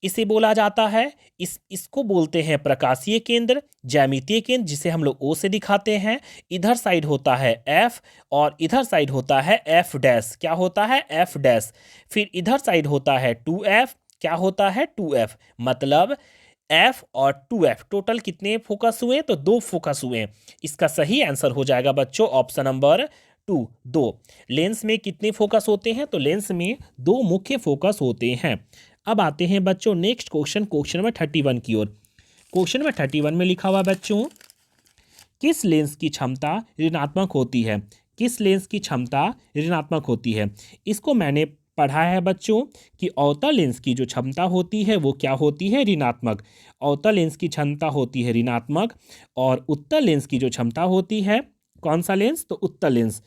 इसे बोला जाता है, इसको बोलते हैं प्रकाशीय केंद्र, ज्यामितीय केंद्र, जिसे हम लोग ओ से दिखाते हैं। इधर साइड होता है एफ और इधर साइड होता है एफ डैश। क्या होता है, एफ डैश। फिर इधर साइड होता है 2F। क्या होता है, 2F। मतलब F और 2F टोटल कितने फोकस हुए, तो 2 फोकस हुए। इसका सही आंसर हो जाएगा बच्चों ऑप्शन नंबर 2, 2। लेंस में कितने फोकस होते हैं, तो लेंस में 2 मुख्य फोकस होते हैं। अब आते हैं बच्चों नेक्स्ट क्वेश्चन, क्वेश्चन नंबर 31 की ओर। क्वेश्चन नंबर 31 में लिखा हुआ बच्चों, किस लेंस की क्षमता ऋणात्मक होती है। किस लेंस की क्षमता ऋणात्मक होती है। इसको मैंने पढ़ा है बच्चों कि अवतल लेंस की जो क्षमता होती है वो क्या होती है, ऋणात्मक। अवतल लेंस की क्षमता होती है ऋणात्मक और उत्तल लेंस की जो क्षमता होती है, कौन सा लेंस, तो उत्तल लेंस।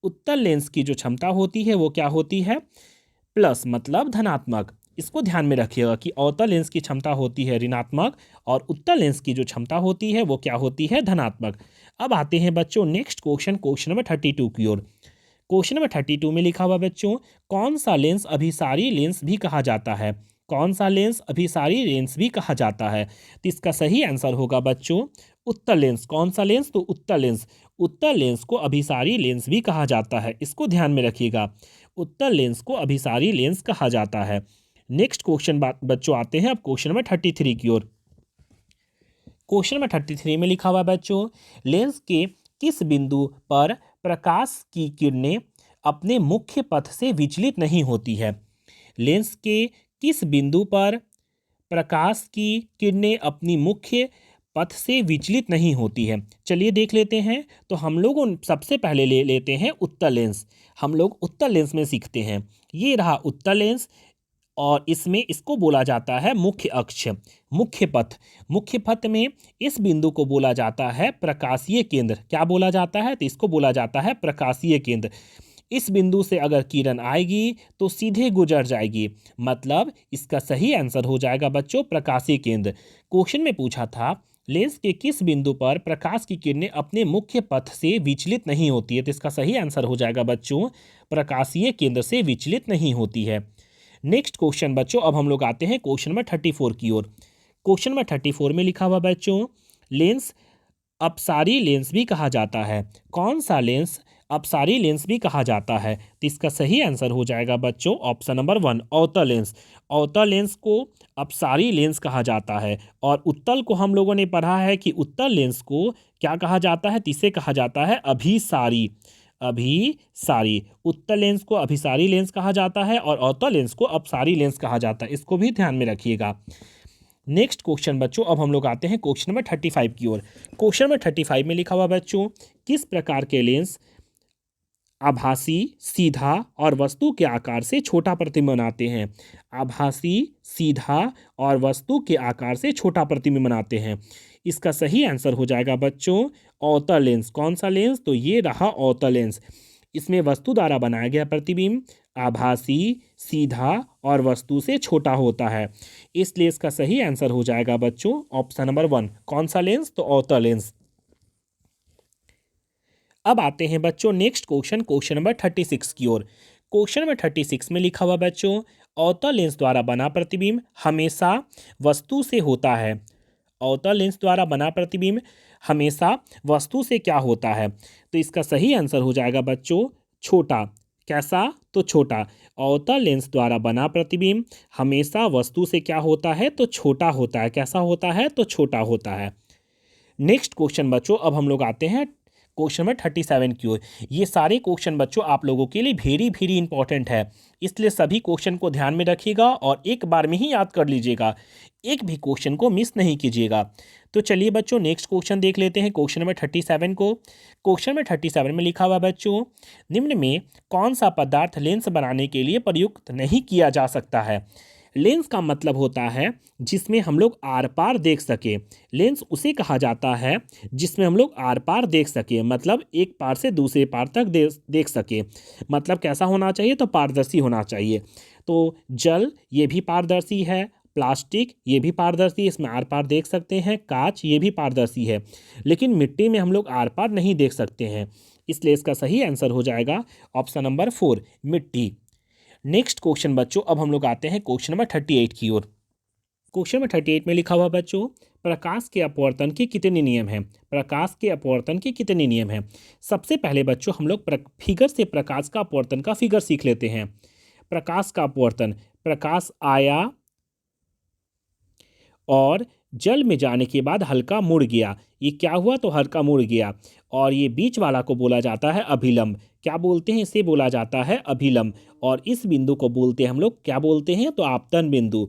उत्तल लेंस की जो क्षमता होती है वो क्या होती है, प्लस मतलब धनात्मक। इसको ध्यान में रखिएगा कि अवतल लेंस की क्षमता होती है ऋणात्मक और उत्तल लेंस की जो क्षमता होती है वो क्या होती है, धनात्मक। अब आते हैं बच्चों नेक्स्ट क्वेश्चन, क्वेश्चन नंबर 32 की ओर। क्वेश्चन नंबर 32 में लिखा हुआ बच्चों, कौन सा लेंस अभिसारी लेंस भी कहा जाता है। कौन सा लेंस अभिसारी लेंस भी कहा जाता है। तो इसका सही आंसर होगा बच्चों उत्तल लेंस। कौन सा लेंस, तो उत्तल लेंस। उत्तल लेंस को अभिसारी लेंस भी कहा जाता है, इसको ध्यान में रखिएगा। उत्तल लेंस को अभिसारी लेंस कहा जाता है। नेक्स्ट क्वेश्चन बच्चों आते हैं अब क्वेश्चन नंबर 33 की ओर। क्वेश्चन नंबर 33 में लिखा हुआ बच्चों, लेंस के किस बिंदु पर प्रकाश की किरणें अपने मुख्य पथ से विचलित नहीं होती है? लेंस के किस बिंदु पर प्रकाश की किरणें अपनी मुख्य पथ से विचलित नहीं होती है? चलिए देख लेते हैं। तो हम लोग सबसे पहले ले लेते हैं उत्तल लेंस। हम लोग उत्तल लेंस में सीखते हैं। ये रहा उत्तल लेंस और इसमें इसको बोला जाता है मुख्य अक्ष, मुख्य पथ। मुख्य पथ में इस बिंदु को बोला जाता है प्रकाशीय केंद्र। क्या बोला जाता है? तो इसको बोला जाता है प्रकाशीय केंद्र। इस बिंदु से अगर किरण आएगी तो सीधे गुजर जाएगी, मतलब इसका सही आंसर हो जाएगा बच्चों प्रकाशीय केंद्र। क्वेश्चन में पूछा था लेंस के किस बिंदु पर प्रकाश की किरणें अपने मुख्य पथ से विचलित नहीं होती है, तो इसका सही आंसर हो जाएगा बच्चों प्रकाशीय केंद्र से विचलित नहीं होती है। नेक्स्ट क्वेश्चन बच्चों, अब हम लोग आते हैं क्वेश्चन नंबर 34 की ओर। क्वेश्चन नंबर 34 में लिखा हुआ बच्चों, लेंस अपसारी लेंस भी कहा जाता है। कौन सा लेंस अपसारी लेंस भी कहा जाता है? तो इसका सही आंसर हो जाएगा बच्चों ऑप्शन नंबर 1 अवतल लेंस। अवतल लेंस को अपसारी लेंस कहा जाता है। और उत्तल को हम लोगों ने पढ़ा है कि उत्तल लेंस को क्या कहा जाता है? तो इसे कहा जाता है अभिसारी। अभिसारी उत्तल लेंस को अभिसारी लेंस कहा जाता है और अवतल लेंस को अपसारी लेंस कहा जाता है। इसको भी ध्यान में रखिएगा। नेक्स्ट क्वेश्चन बच्चों, अब हम लोग आते हैं क्वेश्चन नंबर 35 की ओर। क्वेश्चन नंबर 35 में लिखा हुआ बच्चों, किस प्रकार के लेंस आभासी, सीधा और वस्तु के आकार से छोटा प्रतिबिंब बनाते हैं? आभासी, सीधा और वस्तु के आकार से छोटा प्रतिबिंब बनाते हैं। इसका सही आंसर हो जाएगा बच्चों अवतल लेंस। कौन सा लेंस? तो ये रहा अवतल लेंस। इसमें वस्तु द्वारा बनाया गया प्रतिबिंब आभासी, सीधा और वस्तु से छोटा होता है, इसलिए इसका सही आंसर हो जाएगा बच्चों ऑप्शन नंबर 1। कौन सा लेंस? तो अवतल लेंस। अब आते हैं बच्चों नेक्स्ट क्वेश्चन, क्वेश्चन नंबर 36 की ओर। क्वेश्चन नंबर 36 में लिखा हुआ बच्चों, अवतल लेंस द्वारा बना प्रतिबिंब हमेशा वस्तु से होता है। अवतल लेंस द्वारा बना प्रतिबिंब हमेशा वस्तु से क्या होता है? तो इसका सही आंसर हो जाएगा बच्चों छोटा। कैसा? तो छोटा। अवतल लेंस द्वारा बना प्रतिबिंब हमेशा वस्तु से क्या होता है? तो छोटा होता है। कैसा होता है? तो छोटा होता है। नेक्स्ट क्वेश्चन बच्चों, अब हम लोग आते हैं क्वेश्चन नंबर 37 की ओर। ये सारे क्वेश्चन बच्चों आप लोगों के लिए वेरी वेरी इंपॉर्टेंट है, इसलिए सभी क्वेश्चन को ध्यान में रखिएगा और एक बार में ही याद कर लीजिएगा। एक भी क्वेश्चन को मिस नहीं कीजिएगा। तो चलिए बच्चों नेक्स्ट क्वेश्चन देख लेते हैं, क्वेश्चन नंबर 37 को। क्वेश्चन नंबर 37 में लिखा हुआ बच्चों, निम्न में कौन सा पदार्थ लेंस बनाने के लिए प्रयुक्त नहीं किया जा सकता है? लेंस का मतलब होता है जिसमें हम लोग आर पार देख सके। लेंस उसे कहा जाता है जिसमें हम लोग आर पार देख सके, मतलब एक पार से दूसरे पार तक देख सके। मतलब कैसा होना चाहिए? तो पारदर्शी होना चाहिए। तो जल ये भी पारदर्शी है, प्लास्टिक ये भी पारदर्शी है, इसमें आर पार देख सकते हैं। कांच ये भी पारदर्शी है, लेकिन मिट्टी में हम लोग आर पार नहीं देख सकते हैं, इसलिए इसका सही आंसर हो जाएगा ऑप्शन नंबर 4 मिट्टी। नेक्स्ट क्वेश्चन बच्चों, अब हम लोग आते हैं क्वेश्चन नंबर 38 की ओर। क्वेश्चन नंबर 38 में लिखा हुआ बच्चों, प्रकाश के अपवर्तन के कितने नियम हैं? प्रकाश के अपवर्तन के कितने नियम हैं? सबसे पहले बच्चों हम लोग फिगर से प्रकाश का अपवर्तन का फिगर सीख लेते हैं। प्रकाश का अपवर्तन, प्रकाश आया और जल में जाने के बाद हल्का मुड़ गया। ये क्या हुआ? तो हल्का मुड़ गया। और ये बीच वाला को बोला जाता है अभिलंब। क्या बोलते हैं? इसे बोला जाता है अभिलंब। और इस बिंदु को बोलते हैं हम लोग, क्या बोलते हैं? तो आपतन बिंदु।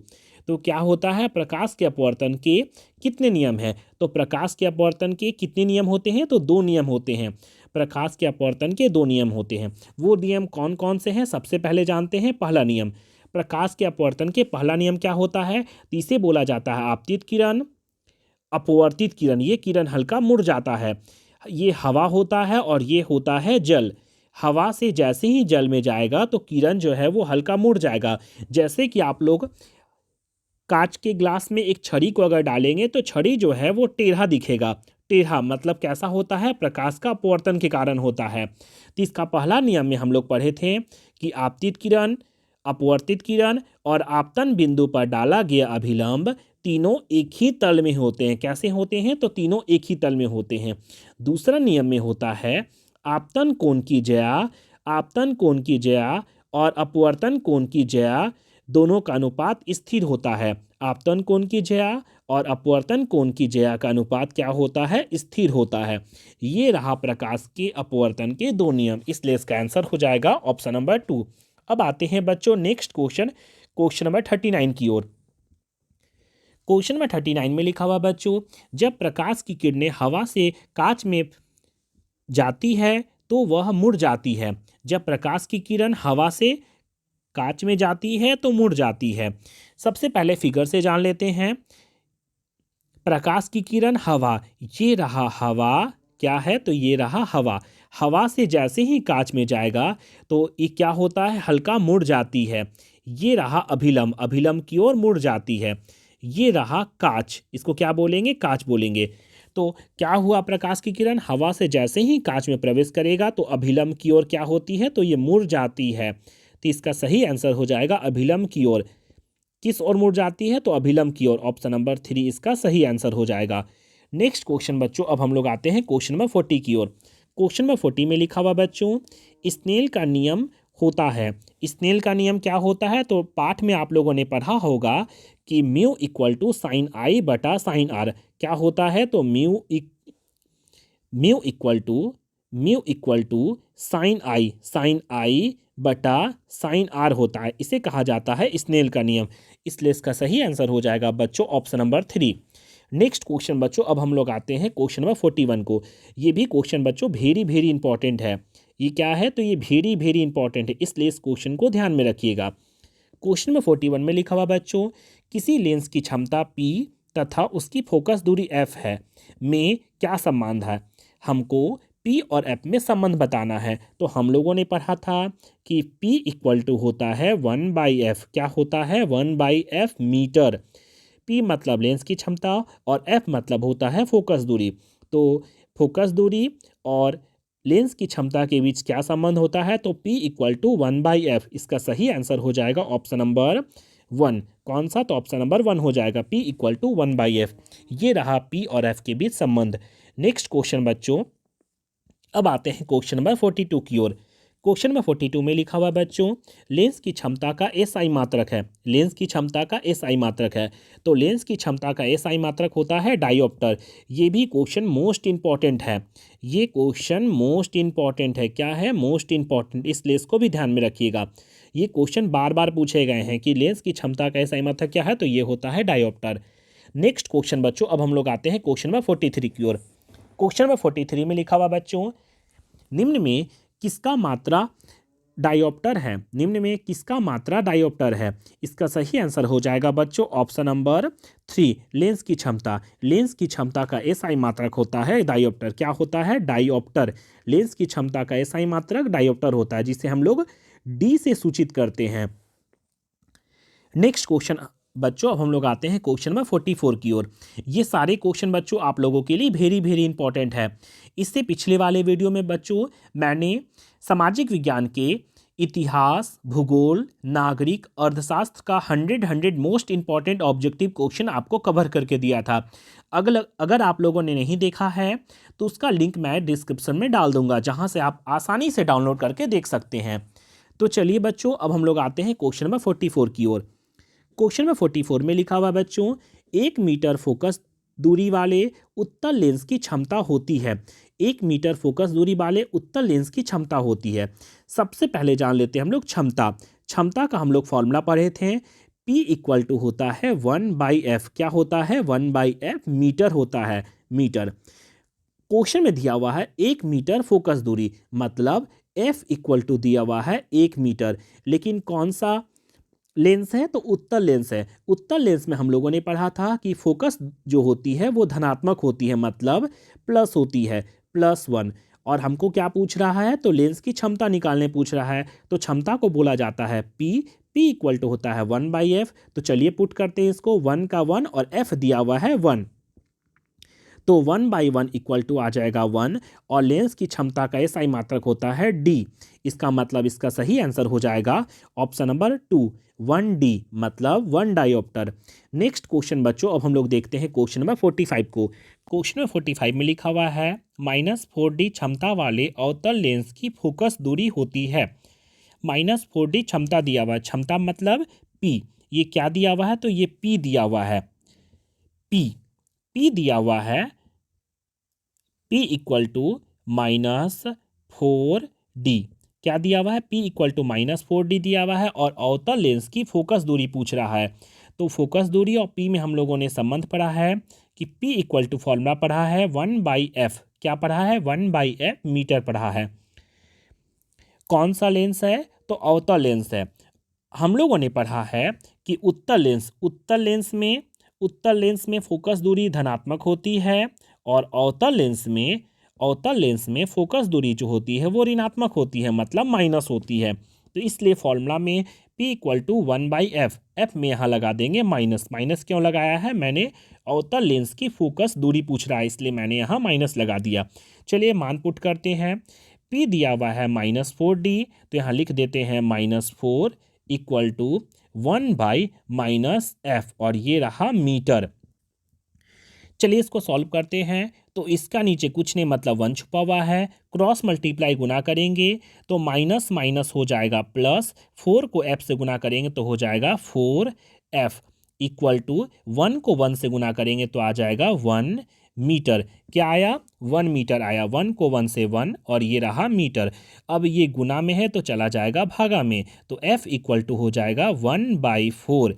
तो क्या होता है? प्रकाश के अपवर्तन के कितने नियम हैं? तो प्रकाश के अपवर्तन के कितने नियम होते हैं? तो 2 नियम होते हैं। प्रकाश के अपवर्तन के 2 नियम होते हैं। वो नियम कौन कौन से हैं? सबसे पहले जानते हैं पहला नियम। प्रकाश के अपवर्तन के पहला नियम क्या होता है? तो इसे बोला जाता है आपतित किरण, अपवर्तित किरण। ये किरण हल्का मुड़ जाता है। ये हवा होता है और ये होता है जल। हवा से जैसे ही जल में जाएगा तो किरण जो है वो हल्का मुड़ जाएगा। जैसे कि आप लोग कांच के ग्लास में एक छड़ी को अगर डालेंगे तो छड़ी जो है वो टेढ़ा दिखेगा। टेढ़ा मतलब कैसा होता है? प्रकाश का अपवर्तन के कारण होता है। तो इसका पहला नियम में हम लोग पढ़े थे कि आपतित किरण, अपवर्तित किरण और आपतन बिंदु पर डाला गया अभिलंब तीनों एक ही तल में होते हैं। कैसे होते हैं? तो तीनों एक ही तल में होते हैं। दूसरा नियम में होता है आपतन कोण की ज्या, आपतन कोण की ज्या और अपवर्तन कोण की ज्या दोनों का अनुपात स्थिर होता है। आपतन कोण की ज्या और अपवर्तन कोण की ज्या का अनुपात क्या होता है? स्थिर होता है। ये रहा प्रकाश के अपवर्तन के दो नियम, इसलिए इसका आंसर हो जाएगा ऑप्शन नंबर 2। अब आते हैं बच्चों नेक्स्ट क्वेश्चन, क्वेश्चन नंबर 39 की ओर। क्वेश्चन नंबर 39 में लिखा हुआ बच्चों, जब प्रकाश की किरणें हवा से कांच में जाती है तो वह मुड़ जाती है। जब प्रकाश की किरण हवा से कांच में जाती है तो मुड़ जाती है। सबसे पहले फिगर से जान लेते हैं। प्रकाश की किरण हवा, ये रहा हवा, क्या है? तो ये रहा हवा। हवा से जैसे ही कांच में जाएगा तो ये क्या होता है? हल्का मुड़ जाती है। ये रहा अभिलंब, अभिलंब की ओर मुड़ जाती है। ये रहा कांच, इसको क्या बोलेंगे? कांच बोलेंगे। तो क्या हुआ? प्रकाश की किरण हवा से जैसे ही कांच में प्रवेश करेगा तो अभिलंब की ओर क्या होती है? तो ये मुड़ जाती है। तो इसका सही आंसर हो जाएगा अभिलंब की ओर। किस ओर मुड़ जाती है? तो अभिलंब की ओर। ऑप्शन नंबर 3 इसका सही आंसर हो जाएगा। नेक्स्ट क्वेश्चन बच्चों, अब हम लोग आते हैं क्वेश्चन नंबर 40 की ओर। क्वेश्चन नंबर 40 में लिखा हुआ बच्चों, स्नेल का नियम होता है। स्नेल का नियम क्या होता है? तो पाठ में आप लोगों ने पढ़ा होगा कि म्यू इक्वल टू साइन आई बटा साइन आर। क्या होता है? तो म्यू इक्वल टू साइन आई बटा साइन आर होता है। इसे कहा जाता है स्नेल का नियम, इसलिए इसका सही आंसर हो जाएगा बच्चों ऑप्शन नंबर 3। नेक्स्ट क्वेश्चन बच्चों, अब हम लोग आते हैं क्वेश्चन नंबर 41 को। ये भी क्वेश्चन बच्चों वेरी वेरी इंपॉर्टेंट है। ये क्या है? तो ये वेरी वेरी इंपॉर्टेंट है, इसलिए इस क्वेश्चन को ध्यान में रखिएगा। क्वेश्चन में 41 में लिखा हुआ बच्चों, किसी लेंस की क्षमता P तथा उसकी फोकस दूरी f है में क्या संबंध है? हमको P और F में संबंध बताना है। तो हम लोगों ने पढ़ा था कि P इक्वल टू होता है 1/f। क्या होता है? 1/f metre. P मतलब लेंस की क्षमता और F मतलब होता है फोकस दूरी। तो फोकस दूरी और लेंस की क्षमता के बीच क्या संबंध होता है? तो P इक्वल टू 1/f। इसका सही आंसर हो जाएगा ऑप्शन नंबर 1। कौन सा? तो ऑप्शन नंबर 1 हो जाएगा, P इक्वल टू 1/f। ये रहा P और F के बीच संबंध। नेक्स्ट क्वेश्चन बच्चों, अब आते हैं क्वेश्चन नंबर 42 की ओर। क्वेश्चन नंबर 42 में लिखा हुआ बच्चों, लेंस की क्षमता का SI मात्रक है। लेंस की क्षमता का SI मात्रक है। तो लेंस की क्षमता का SI मात्रक होता है डायोप्टर। ये भी क्वेश्चन मोस्ट इंपॉर्टेंट है। ये क्वेश्चन मोस्ट इंपॉर्टेंट है। क्या है? मोस्ट इंपॉर्टेंट, इसलिए इसको भी ध्यान में रखिएगा। ये क्वेश्चन बार बार पूछे गए हैं कि लेंस की क्षमता का SI मात्रक क्या है? तो ये होता है डायोप्टर। नेक्स्ट क्वेश्चन बच्चों, अब हम लोग आते हैं क्वेश्चन नंबर 43 की ओर। क्वेश्चन नंबर 43 में लिखा हुआ बच्चों, निम्न में किसका मात्रा डायोप्टर है? निम्न में किसका मात्रा डायोप्टर है? इसका सही आंसर हो जाएगा बच्चों ऑप्शन नंबर 3, लेंस की क्षमता। लेंस की क्षमता का SI मात्रक होता है डायोप्टर। क्या होता है? डायोप्टर। लेंस की क्षमता का SI मात्रक डायोप्टर होता है, जिसे हम लोग D से सूचित करते हैं। नेक्स्ट क्वेश्चन बच्चों, अब हम लोग आते हैं क्वेश्चन नंबर 44 की ओर। ये सारे क्वेश्चन बच्चों आप लोगों के लिए वेरी वेरी इंपॉर्टेंट है। इससे पिछले वाले वीडियो में बच्चों मैंने सामाजिक विज्ञान के इतिहास, भूगोल, नागरिक, अर्थशास्त्र का 100 मोस्ट इंपॉर्टेंट ऑब्जेक्टिव क्वेश्चन आपको कवर करके दिया था। अगर आप लोगों ने नहीं देखा है तो उसका लिंक मैं डिस्क्रिप्शन में डाल दूंगा, जहां से आप आसानी से डाउनलोड करके देख सकते हैं। तो चलिए बच्चों, अब हम लोग आते हैं क्वेश्चन नंबर 44 की ओर। क्वेश्चन नंबर 44 में लिखा हुआ बच्चों, 1 मीटर फोकस दूरी वाले उत्तल लेंस की क्षमता होती है। 1 मीटर फोकस दूरी वाले उत्तल लेंस की क्षमता होती है। सबसे पहले जान लेते हैं हम लोग क्षमता। क्षमता का हम लोग फॉर्मूला पढ़े थे, P इक्वल टू होता है 1/f। क्या होता है? 1/f मीटर होता है, मीटर। क्वेश्चन में दिया हुआ है 1 मीटर फोकस दूरी, मतलब F इक्वल टू दिया हुआ है 1 मीटर। लेकिन कौन सा लेंस है? तो उत्तल लेंस है। उत्तल लेंस में हम लोगों ने पढ़ा था कि फोकस जो होती है वो धनात्मक होती है, मतलब प्लस होती है, +1। और हमको क्या पूछ रहा है? तो लेंस की क्षमता निकालने पूछ रहा है। तो क्षमता को बोला जाता है P इक्वल टू होता है 1/f। तो चलिए पुट करते हैं इसको, 1 का 1 और F दिया हुआ है 1। तो 1/1 इक्वल टू आ जाएगा 1, और लेंस की क्षमता का SI मात्रक होता है D। इसका मतलब इसका सही आंसर हो जाएगा ऑप्शन नंबर 2, 1D, मतलब 1 डायोप्टर। नेक्स्ट क्वेश्चन बच्चों, अब हम लोग देखते हैं क्वेश्चन नंबर 45 को। क्वेश्चन नंबर 45 में लिखा हुआ है, -4D क्षमता वाले अवतल लेंस की फोकस दूरी होती है। -4D क्षमता दिया हुआ है, क्षमता मतलब P। ये क्या दिया हुआ है, तो ये P दिया हुआ है, P दिया हुआ है, P इक्वल टू -4D। क्या दिया हुआ है, P इक्वल टू -4D दिया हुआ है और अवतल लेंस की फोकस दूरी पूछ रहा है। तो फोकस दूरी और P में हम लोगों ने संबंध पढ़ा है कि P इक्वल टू फॉर्मूला पढ़ा है 1/f। क्या पढ़ा है, 1/f मीटर पढ़ा है। कौन सा लेंस है, तो अवतल लेंस है। हम लोगों ने पढ़ा है कि उत्तल लेंस में फोकस दूरी धनात्मक होती है और अवतल लेंस में फोकस दूरी जो होती है वो ऋणात्मक होती है, मतलब माइनस होती है। तो इसलिए फॉर्मूला में P equal to 1/f, f में यहाँ लगा देंगे माइनस। माइनस क्यों लगाया है, मैंने अवतल लेंस की फोकस दूरी पूछ रहा है इसलिए मैंने यहाँ माइनस लगा दिया। चलिए मान पुट करते हैं। P दिया हुआ है -4D, तो यहाँ लिख देते हैं -4 इक्वल टू 1/-f और ये रहा मीटर। चलिए इसको सॉल्व करते हैं। तो इसका नीचे कुछ नहीं मतलब 1 छुपा हुआ है, क्रॉस मल्टीप्लाई गुना करेंगे तो माइनस माइनस हो जाएगा प्लस, 4 को f से गुना करेंगे तो हो जाएगा 4f इक्वल टू 1 को 1 से गुना करेंगे तो आ जाएगा 1 मीटर। क्या आया, 1 मीटर आया। 1 को 1 से 1 और ये रहा मीटर। अब ये गुना में है तो चला जाएगा भागा में, तो f इक्वल टू हो जाएगा 1/4।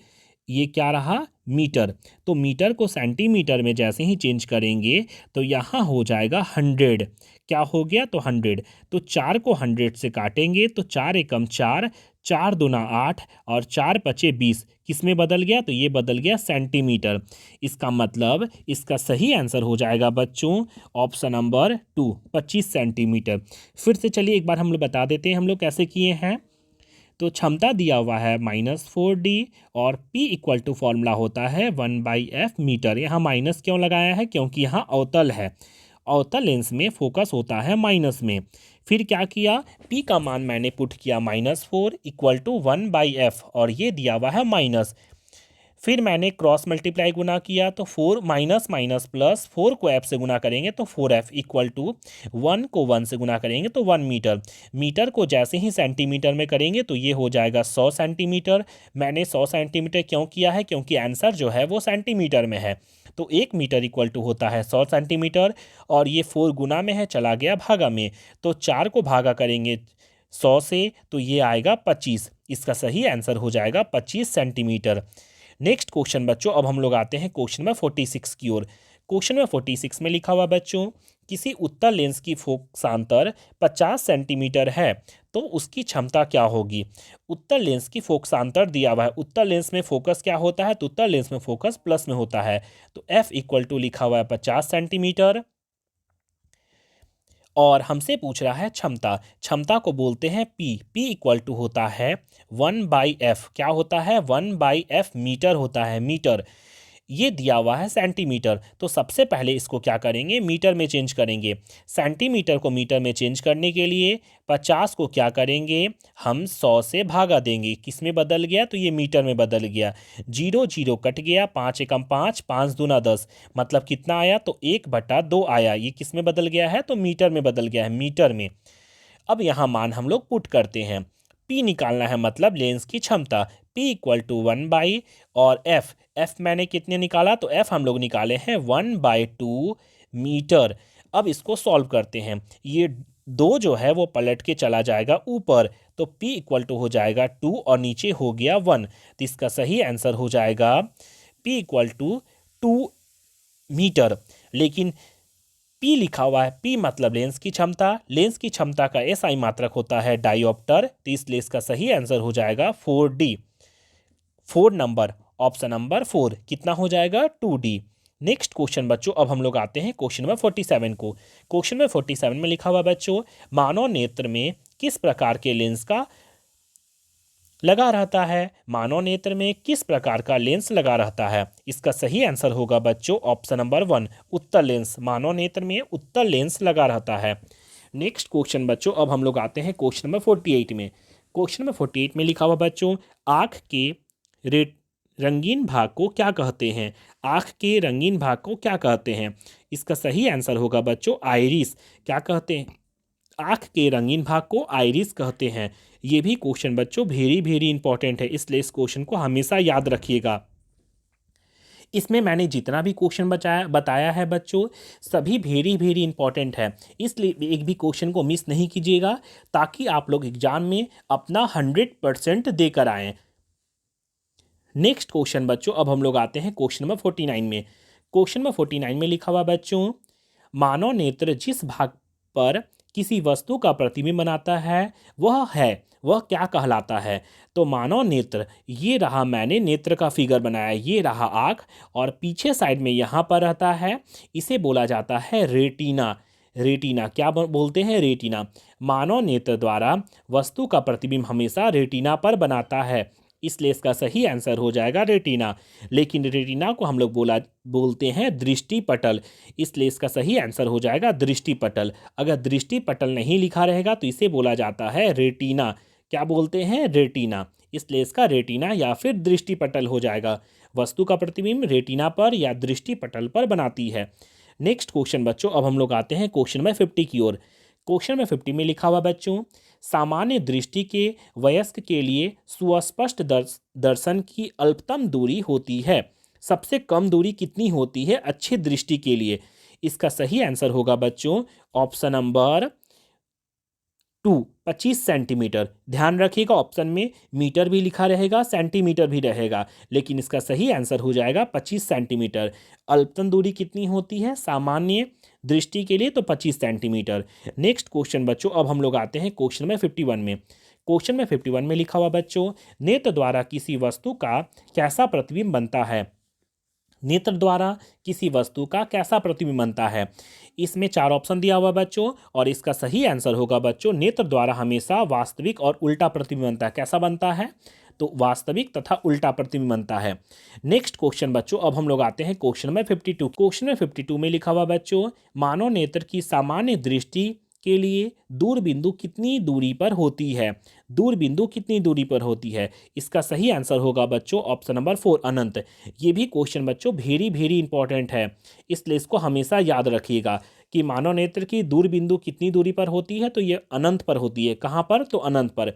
ये क्या रहा, मीटर। तो मीटर को सेंटीमीटर में जैसे ही चेंज करेंगे तो यहाँ हो जाएगा 100। क्या हो गया, तो 100। तो 4 को 100 से काटेंगे तो 4 एकम 4, 4 दूना 8 और 4 पचे 20। किस में बदल गया, तो ये बदल गया सेंटीमीटर। इसका मतलब इसका सही आंसर हो जाएगा बच्चों ऑप्शन नंबर 2, 25 सेंटीमीटर। फिर से चलिए एक बार हम लोग बता देते हैं हम लोग कैसे किए हैं। तो क्षमता दिया हुआ है -4D और P इक्वल टू फॉर्मूला होता है 1/f मीटर। यहाँ माइनस क्यों लगाया है, क्योंकि यहाँ अवतल है। अवतल लेंस में फोकस होता है माइनस में। फिर क्या किया, P का मान मैंने पुट किया -4 इक्वल टू 1/f और ये दिया हुआ है माइनस। फिर मैंने क्रॉस मल्टीप्लाई गुना किया तो 4 माइनस माइनस प्लस, 4 को f से गुना करेंगे तो 4f इक्वल टू 1 को 1 से गुना करेंगे तो 1 मीटर। मीटर को जैसे ही सेंटीमीटर में करेंगे तो ये हो जाएगा 100 सेंटीमीटर। मैंने 100 सेंटीमीटर क्यों किया है, क्योंकि आंसर जो है वो सेंटीमीटर में है। तो 1 मीटर इक्वल टू होता है 100 सेंटीमीटर और ये 4 गुना में है, चला गया भागा में। तो 4 को भागा करेंगे 100 से तो ये आएगा 25। इसका सही आंसर हो जाएगा 25 सेंटीमीटर। नेक्स्ट क्वेश्चन बच्चों, अब हम लोग आते हैं क्वेश्चन नंबर 46 की ओर। क्वेश्चन नंबर 46 में लिखा हुआ बच्चों, किसी उत्तल लेंस की फोकसांतर 50 सेंटीमीटर है तो उसकी क्षमता क्या होगी। उत्तल लेंस की फोकसांतर दिया हुआ है। उत्तल लेंस में फोकस क्या होता है, तो उत्तल लेंस में फोकस प्लस में होता है। तो f इक्वल टू लिखा हुआ है 50 सेंटीमीटर और हमसे पूछ रहा है क्षमता। क्षमता को बोलते हैं P इक्वल टू होता है 1/f। क्या होता है, 1/f मीटर होता है, मीटर। ये दिया हुआ है सेंटीमीटर। तो सबसे पहले इसको क्या करेंगे, मीटर में चेंज करेंगे। सेंटीमीटर को मीटर में चेंज करने के लिए 50 को क्या करेंगे, हम 100 से भागा देंगे। किस में बदल गया, तो ये मीटर में बदल गया। 0 0 कट गया, 5 एकम 5, 5 दूना 10, मतलब कितना आया, तो 1/2 आया। ये किस में बदल गया है, तो मीटर में बदल गया है, मीटर में। अब यहाँ मान हम लोग पुट करते हैं। P निकालना है, मतलब लेंस की क्षमता। P इक्वल टू 1/, और f मैंने कितने निकाला, तो f हम लोग निकाले हैं 1/2 मीटर। अब इसको सॉल्व करते हैं। ये 2 जो है वो पलट के चला जाएगा ऊपर, तो P इक्वल टू हो जाएगा 2 और नीचे हो गया 1। तो इसका सही आंसर हो जाएगा P इक्वल टू 2 मीटर। लेकिन P लिखा हुआ है, P मतलब लेंस की क्षमता। लेंस की क्षमता का SI मात्रक होता है डायोप्टर, तो इसलिए इसका सही आंसर हो जाएगा 4D। 4 नंबर, ऑप्शन नंबर 4 कितना हो जाएगा, 2D। नेक्स्ट क्वेश्चन बच्चों, अब हम लोग आते हैं क्वेश्चन नंबर 47 को। क्वेश्चन नंबर 47 में लिखा हुआ बच्चों, मानव नेत्र में किस प्रकार के लेंस का लगा रहता है। मानव नेत्र में किस प्रकार का लेंस लगा रहता है। इसका सही आंसर होगा बच्चों ऑप्शन नंबर 1, उत्तल लेंस। मानव नेत्र में उत्तल लेंस लगा रहता है। नेक्स्ट क्वेश्चन बच्चों, अब हम लोग आते हैं क्वेश्चन नंबर 48 में। क्वेश्चन नंबर 48 में लिखा हुआ बच्चों, आँख के रंगीन भाग को क्या कहते हैं। आँख के रंगीन भाग को क्या कहते हैं। इसका सही आंसर होगा बच्चों आइरिस। क्या कहते हैं, आँख के रंगीन भाग को आइरिस कहते हैं। ये भी क्वेश्चन बच्चों वेरी वेरी इंपॉर्टेंट है, इसलिए इस क्वेश्चन को हमेशा याद रखिएगा। इसमें मैंने जितना भी क्वेश्चन बताया है बच्चों, सभी वेरी वेरी इंपॉर्टेंट है, इसलिए एक भी क्वेश्चन को मिस नहीं कीजिएगा, ताकि आप लोग एग्जाम में अपना 100% देकर आएँ। नेक्स्ट क्वेश्चन बच्चों, अब हम लोग आते हैं क्वेश्चन नंबर 49 में। क्वेश्चन नंबर 49 में लिखा हुआ बच्चों, मानव नेत्र जिस भाग पर किसी वस्तु का प्रतिबिंब बनाता है वह क्या कहलाता है। तो मानव नेत्र, ये रहा, मैंने नेत्र का फिगर बनाया, ये रहा आँख, और पीछे साइड में यहाँ पर रहता है, इसे बोला जाता है रेटिना। रेटिना क्या बोलते हैं? रेटिना। मानव नेत्र द्वारा वस्तु का प्रतिबिंब हमेशा रेटिना पर बनाता है, इसलिए इसका सही आंसर हो जाएगा रेटिना। लेकिन रेटिना को हम लोग बोलते हैं दृष्टिपटल, इसलिए इसका सही आंसर हो जाएगा दृष्टिपटल। अगर दृष्टिपटल नहीं लिखा रहेगा तो इसे बोला जाता है रेटिना। क्या बोलते हैं? रेटिना। इसलिए इसका रेटिना या फिर दृष्टिपटल हो जाएगा। वस्तु का प्रतिबिंब रेटिना पर या दृष्टिपटल पर बनाती है। नेक्स्ट क्वेश्चन बच्चों, अब हम लोग आते हैं क्वेश्चन नंबर 50 की ओर। क्वेश्चन में 50 में लिखा हुआ बच्चों, सामान्य दृष्टि के वयस्क के लिए सुस्पष्ट दर्शन की अल्पतम दूरी होती है। सबसे कम दूरी कितनी होती है अच्छी दृष्टि के लिए? इसका सही आंसर होगा बच्चों ऑप्शन नंबर 2, 25 सेंटीमीटर। ध्यान रखिएगा, ऑप्शन में मीटर भी लिखा रहेगा, सेंटीमीटर भी रहेगा, लेकिन इसका सही आंसर हो जाएगा 25 सेंटीमीटर। अल्पतम दूरी कितनी होती है सामान्य दृष्टि के लिए? तो 25 सेंटीमीटर। नेक्स्ट क्वेश्चन बच्चों, अब हम लोग आते हैं क्वेश्चन में 51 में। क्वेश्चन में 51 में लिखा हुआ बच्चों, नेत्र द्वारा किसी वस्तु का कैसा प्रतिबिंब बनता है। नेत्र द्वारा किसी वस्तु का कैसा प्रतिबिंब बनता है? इसमें 4 ऑप्शन दिया हुआ बच्चों, और इसका सही आंसर होगा बच्चों, नेत्र द्वारा हमेशा वास्तविक और उल्टा प्रतिबिंब बनता है। कैसा बनता है? तो वास्तविक तथा उल्टा प्रतिबिंब बनता है। नेक्स्ट क्वेश्चन बच्चों, अब हम लोग आते हैं क्वेश्चन में 52। क्वेश्चन में 52 में लिखा हुआ बच्चों, मानव नेत्र की सामान्य दृष्टि के लिए दूर बिंदु कितनी दूरी पर होती है। दूर बिंदु कितनी दूरी पर होती है? इसका सही आंसर होगा बच्चों ऑप्शन नंबर 4, अनंत। ये भी क्वेश्चन बच्चों वेरी वेरी इंपॉर्टेंट है, इसलिए इसको हमेशा याद रखिएगा कि मानव नेत्र की दूर बिंदु कितनी दूरी पर होती है। तो ये अनंत पर होती है। कहाँ पर? तो अनंत पर।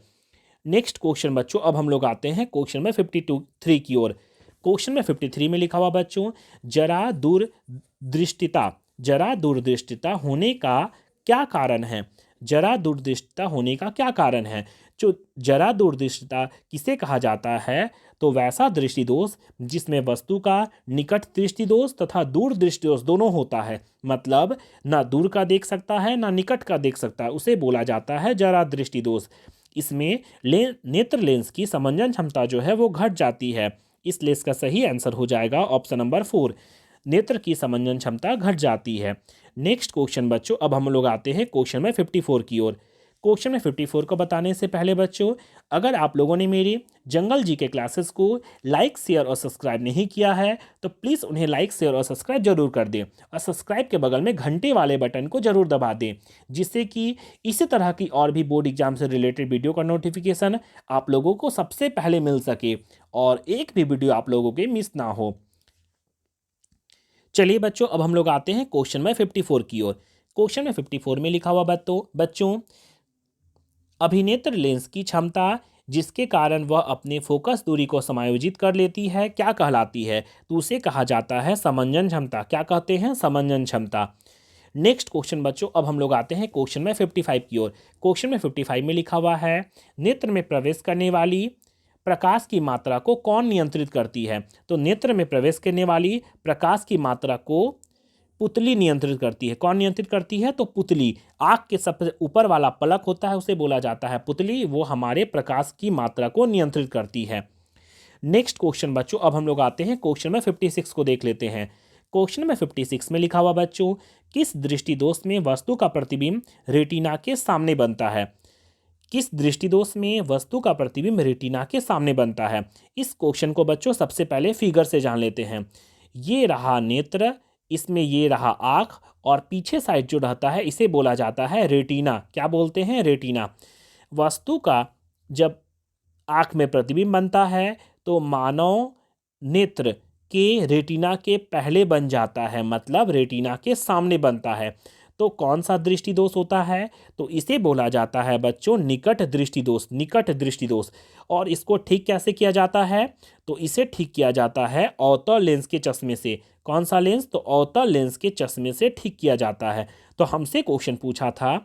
नेक्स्ट क्वेश्चन बच्चों, अब हम लोग आते हैं क्वेश्चन में 53 की ओर। क्वेश्चन में 53 में लिखा हुआ बच्चों, जरा दूरदृष्टिता होने का क्या कारण है। जरा दूरदृष्टिता होने का क्या कारण है? जो जरा दूरदृष्टिता किसे कहा जाता है? तो वैसा दृष्टि दोष जिसमें वस्तु का निकट दृष्टि दोष तथा दूर दृष्टि दोष दोनों होता है। मतलब ना दूर का देख सकता है ना निकट का देख सकता है, उसे बोला जाता है जरा दृष्टि दोष। इसमें नेत्र लेंस की समंजन क्षमता जो है वो घट जाती है, इसलिए इसका सही आंसर हो जाएगा ऑप्शन नंबर 4, नेत्र की समंजन क्षमता घट जाती है। नेक्स्ट क्वेश्चन बच्चों, अब हम लोग आते हैं क्वेश्चन में 54 की ओर। क्वेश्चन में 54 को बताने से पहले बच्चों, अगर आप लोगों ने मेरे जंगल जी के क्लासेस को लाइक शेयर और सब्सक्राइब नहीं किया है तो प्लीज़ उन्हें लाइक शेयर और सब्सक्राइब जरूर कर दें, और सब्सक्राइब के बगल में घंटे वाले बटन को जरूर दबा दें, जिससे कि इसी तरह की और भी बोर्ड एग्जाम से रिलेटेड वीडियो का नोटिफिकेशन आप लोगों को सबसे पहले मिल सके और एक भी वीडियो आप लोगों के मिस ना हो। चलिए बच्चों, अब हम लोग आते हैं क्वेश्चन में 54 की ओर। क्वेश्चन में 54 में लिखा हुआ बच्चों, अभिनेत्र लेंस की क्षमता जिसके कारण वह अपने फोकस दूरी को समायोजित कर लेती है क्या कहलाती है? तो उसे कहा जाता है समंजन क्षमता। क्या कहते हैं? समंजन क्षमता। नेक्स्ट क्वेश्चन बच्चों, अब हम लोग आते हैं क्वेश्चन में 55 की ओर। क्वेश्चन में 55 में लिखा हुआ है, नेत्र में प्रवेश करने वाली प्रकाश की मात्रा को कौन नियंत्रित करती है? तो नेत्र में प्रवेश करने वाली प्रकाश की मात्रा को पुतली नियंत्रित करती है। कौन नियंत्रित करती है? तो पुतली। आँख के सबसे ऊपर वाला पलक होता है, उसे बोला जाता है पुतली, वो हमारे प्रकाश की मात्रा को नियंत्रित करती है। नेक्स्ट क्वेश्चन बच्चों, अब हम लोग आते हैं क्वेश्चन में 56 को देख लेते हैं। क्वेश्चन में 56 में लिखा हुआ बच्चों, किस दृष्टि दोष में वस्तु का प्रतिबिंब रेटिना के सामने बनता है? किस दृष्टि दोष में वस्तु का प्रतिबिंब रेटिना के सामने बनता है? इस क्वेश्चन को बच्चों सबसे पहले फिगर से जान लेते हैं। ये रहा नेत्र, इसमें ये रहा आँख, और पीछे साइड जो रहता है इसे बोला जाता है रेटिना। क्या बोलते हैं? रेटिना। वस्तु का जब आँख में प्रतिबिंब बनता है तो मानव नेत्र के रेटिना के पहले बन जाता है, मतलब रेटिना के सामने बनता है। तो कौन सा दृष्टि दोष होता है? तो इसे बोला जाता है बच्चों निकट दृष्टि दोष, निकट दृष्टि दोष। और इसको ठीक कैसे किया जाता है? तो इसे ठीक किया जाता है अवतल लेंस के चश्मे से। कौन सा लेंस? तो अवतल लेंस के चश्मे से ठीक किया जाता है। तो हमसे क्वेश्चन पूछा था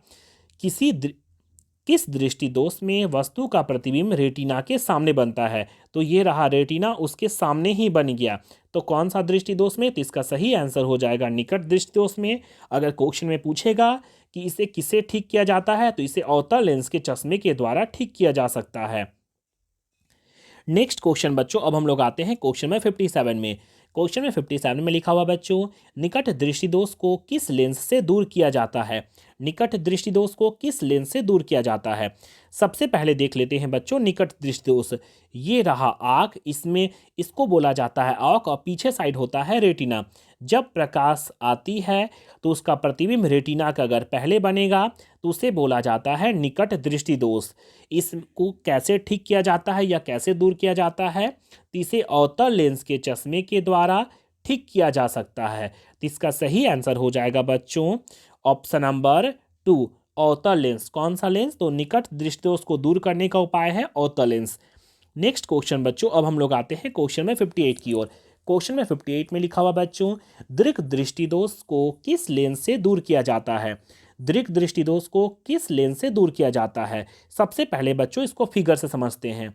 किस दृष्टि दोष में वस्तु का प्रतिबिंब रेटिना के सामने बनता है? तो ये रहा रेटिना उसके सामने ही बन गया। तो कौन सा दृष्टि दोष में? तो इसका सही आंसर हो जाएगा निकट दृष्टि दोष में। अगर क्वेश्चन में पूछेगा कि इसे किससे ठीक किया जाता है, तो इसे अवतल लेंस के चश्मे के द्वारा ठीक किया जा सकता है। नेक्स्ट क्वेश्चन बच्चों, अब हम लोग आते हैं क्वेश्चन में 57 में। क्वेश्चन में 57 में लिखा हुआ बच्चों, निकट दृष्टि दोष को किस लेंस से दूर किया जाता है? निकट दृष्टि दोष को किस लेंस से दूर किया जाता है? सबसे पहले देख लेते हैं बच्चों निकट दृष्टि दोष। ये रहा आँख, इसमें इसको बोला जाता है आँख और पीछे साइड होता है रेटिना। जब प्रकाश आती है तो उसका प्रतिबिंब रेटिना का अगर पहले बनेगा तो उसे बोला जाता है निकट दृष्टि दोष। इसको कैसे ठीक किया जाता है या कैसे दूर किया जाता है? तो इसे अवतल लेंस के चश्मे के द्वारा ठीक किया जा सकता है। तो इसका सही आंसर हो जाएगा बच्चों ऑप्शन नंबर 2, अवतल लेंस। कौन सा लेंस? तो निकट दृष्टि दोष को दूर करने का उपाय है अवतल लेंस। नेक्स्ट क्वेश्चन बच्चों, अब हम लोग आते हैं क्वेश्चन में 58 की ओर। क्वेश्चन में 58 में लिखा हुआ बच्चों, दीर्घ दृष्टि दोष को किस लेंस से दूर किया जाता है? दीर्घ दृष्टि दोष को किस लेंस से दूर किया जाता है? सबसे पहले बच्चों इसको फिगर से समझते हैं।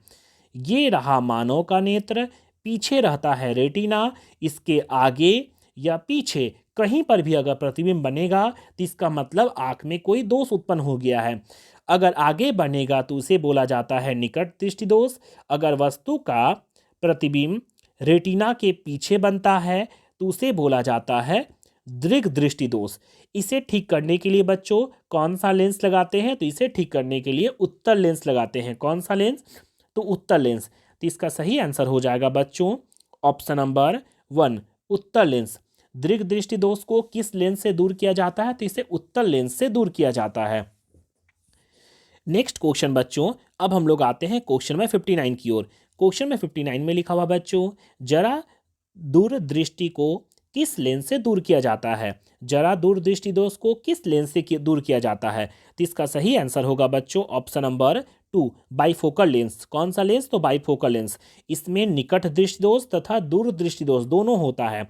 ये रहा मानव का नेत्र, पीछे रहता है रेटिना, इसके आगे या पीछे कहीं पर भी अगर प्रतिबिंब बनेगा तो इसका मतलब आँख में कोई दोष उत्पन्न हो गया है। अगर आगे बनेगा तो उसे बोला जाता है निकट दृष्टि दोष। अगर वस्तु का प्रतिबिंब रेटिना के पीछे बनता है तो उसे बोला जाता है दीर्घ दृष्टि दोष। इसे ठीक करने के लिए बच्चों कौन सा लेंस लगाते हैं? तो इसे ठीक करने के लिए उत्तल लेंस लगाते हैं। कौन सा लेंस? तो उत्तल लेंस। तो इसका सही आंसर हो जाएगा बच्चों ऑप्शन नंबर 1, उत्तल लेंस। दीर्घ दृष्टि दोष को किस लेंस से दूर किया जाता है? तो इसे उत्तल लेंस से दूर किया जाता है। नेक्स्ट क्वेश्चन बच्चों, अब हम लोग आते हैं क्वेश्चन में 59 की ओर। क्वेश्चन में 59 में लिखा हुआ बच्चों, जरा दूरदृष्टि को किस लेंस से दूर किया जाता है? जरा दूरदृष्टि दोष को किस लेंस से दूर किया जाता है? तो इसका सही आंसर होगा बच्चों ऑप्शन नंबर 2, बाइफोकल लेंस। कौन सा लेंस? तो बाइफोकल लेंस। इसमें निकट दृष्टि दोष तथा दूरदृष्टि दोष दोनों होता है।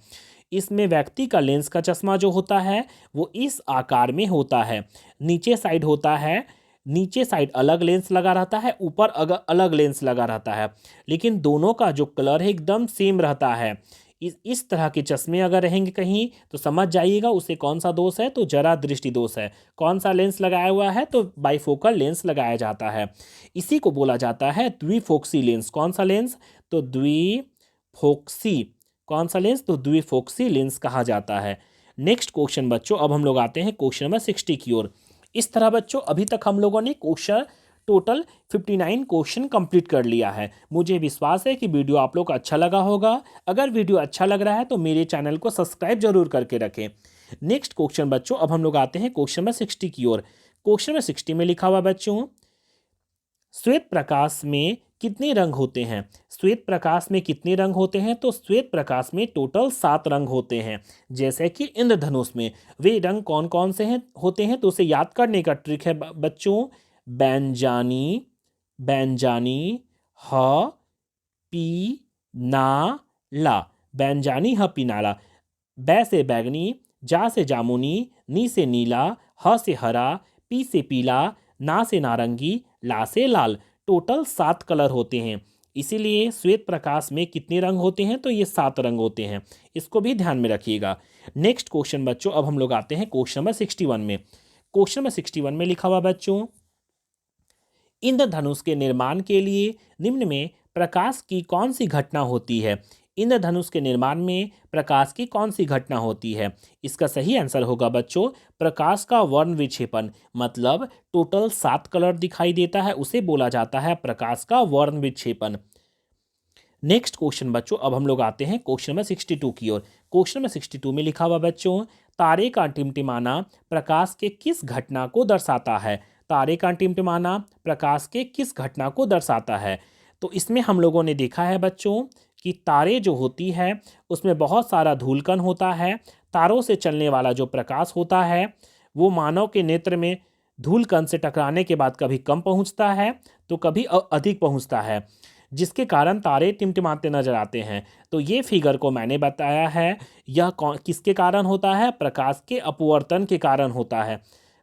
इसमें व्यक्ति का लेंस का चश्मा जो होता है वो इस आकार में होता है। नीचे साइड होता है, नीचे साइड अलग लेंस लगा रहता है, ऊपर अलग लेंस लगा रहता है, लेकिन दोनों का जो कलर है एकदम सेम रहता है। इस तरह के चश्मे अगर रहेंगे कहीं तो समझ जाइएगा उसे कौन सा दोष है? तो जरा दृष्टि दोष है। कौन सा लेंस लगाया हुआ है? तो बाइफोकल लेंस लगाया जाता है। इसी को बोला जाता है द्विफोक्सी लेंस। कौन सा लेंस? तो द्विफोक्सी। कौन सा लेंस? तो द्विफोक्सी लेंस कहा जाता है। नेक्स्ट क्वेश्चन बच्चों, अब हम लोग आते हैं क्वेश्चन नंबर 60 की ओर। इस तरह बच्चों अभी तक हम लोगों ने क्वेश्चन टोटल 59 क्वेश्चन कंप्लीट कर लिया है। मुझे विश्वास है कि वीडियो आप लोग को अच्छा लगा होगा। अगर वीडियो अच्छा लग रहा है तो मेरे चैनल को सब्सक्राइब जरूर करके रखें। नेक्स्ट क्वेश्चन बच्चों, अब हम लोग आते हैं क्वेश्चन नंबर 60 की ओर। क्वेश्चन नंबर 60 में लिखा हुआ बच्चों, श्वेत प्रकाश में कितने रंग होते हैं? श्वेत प्रकाश में कितने रंग होते हैं? तो श्वेत प्रकाश में टोटल 7 रंग होते हैं। जैसे कि इंद्रधनुष में वे रंग कौन कौन से हैं होते हैं? तो उसे याद करने का ट्रिक है बच्चों, बैंजानी, बैंजानी, ह पी ना ला। बैंजानी ह पी नाला। बै से बैगनी, जा से जामुनी, नी से नीला, ह से हरा, पी से पीला, ना से नारंगी, ला से लाल। टोटल 7 कलर होते हैं। इसीलिए श्वेत प्रकाश में कितने रंग होते हैं? तो ये 7 रंग होते हैं। इसको भी ध्यान में रखिएगा। नेक्स्ट क्वेश्चन बच्चों, अब हम लोग आते हैं क्वेश्चन नंबर 61 में। क्वेश्चन नंबर 61 में लिखा हुआ बच्चों, इंद्रधनुष के निर्माण के लिए निम्न में प्रकाश की कौन सी घटना होती है? इंद्रधनुष के निर्माण में प्रकाश की कौन सी घटना होती है? इसका सही आंसर होगा बच्चों प्रकाश का वर्ण विक्षेपण। मतलब टोटल 7 कलर दिखाई देता है, उसे बोला जाता है प्रकाश का वर्ण विक्षेपण। नेक्स्ट क्वेश्चन बच्चों, अब हम लोग आते हैं क्वेश्चन नंबर 62 की ओर। क्वेश्चन नंबर 62 में लिखा हुआ बच्चों, तारे का टिमटिमाना प्रकाश के किस घटना को दर्शाता है? तारे का टिमटिमाना प्रकाश के किस घटना को दर्शाता है? तो इसमें हम लोगों ने देखा है बच्चों कि तारे जो होती है उसमें बहुत सारा धूलकण होता है। तारों से चलने वाला जो प्रकाश होता है वो मानव के नेत्र में धूल कण से टकराने के बाद कभी कम पहुंचता है तो कभी अधिक पहुंचता है, जिसके कारण तारे टिमटिमाते नजर आते हैं। तो ये फिगर को मैंने बताया है, यह किसके कारण होता है? प्रकाश के अपवर्तन के कारण होता है।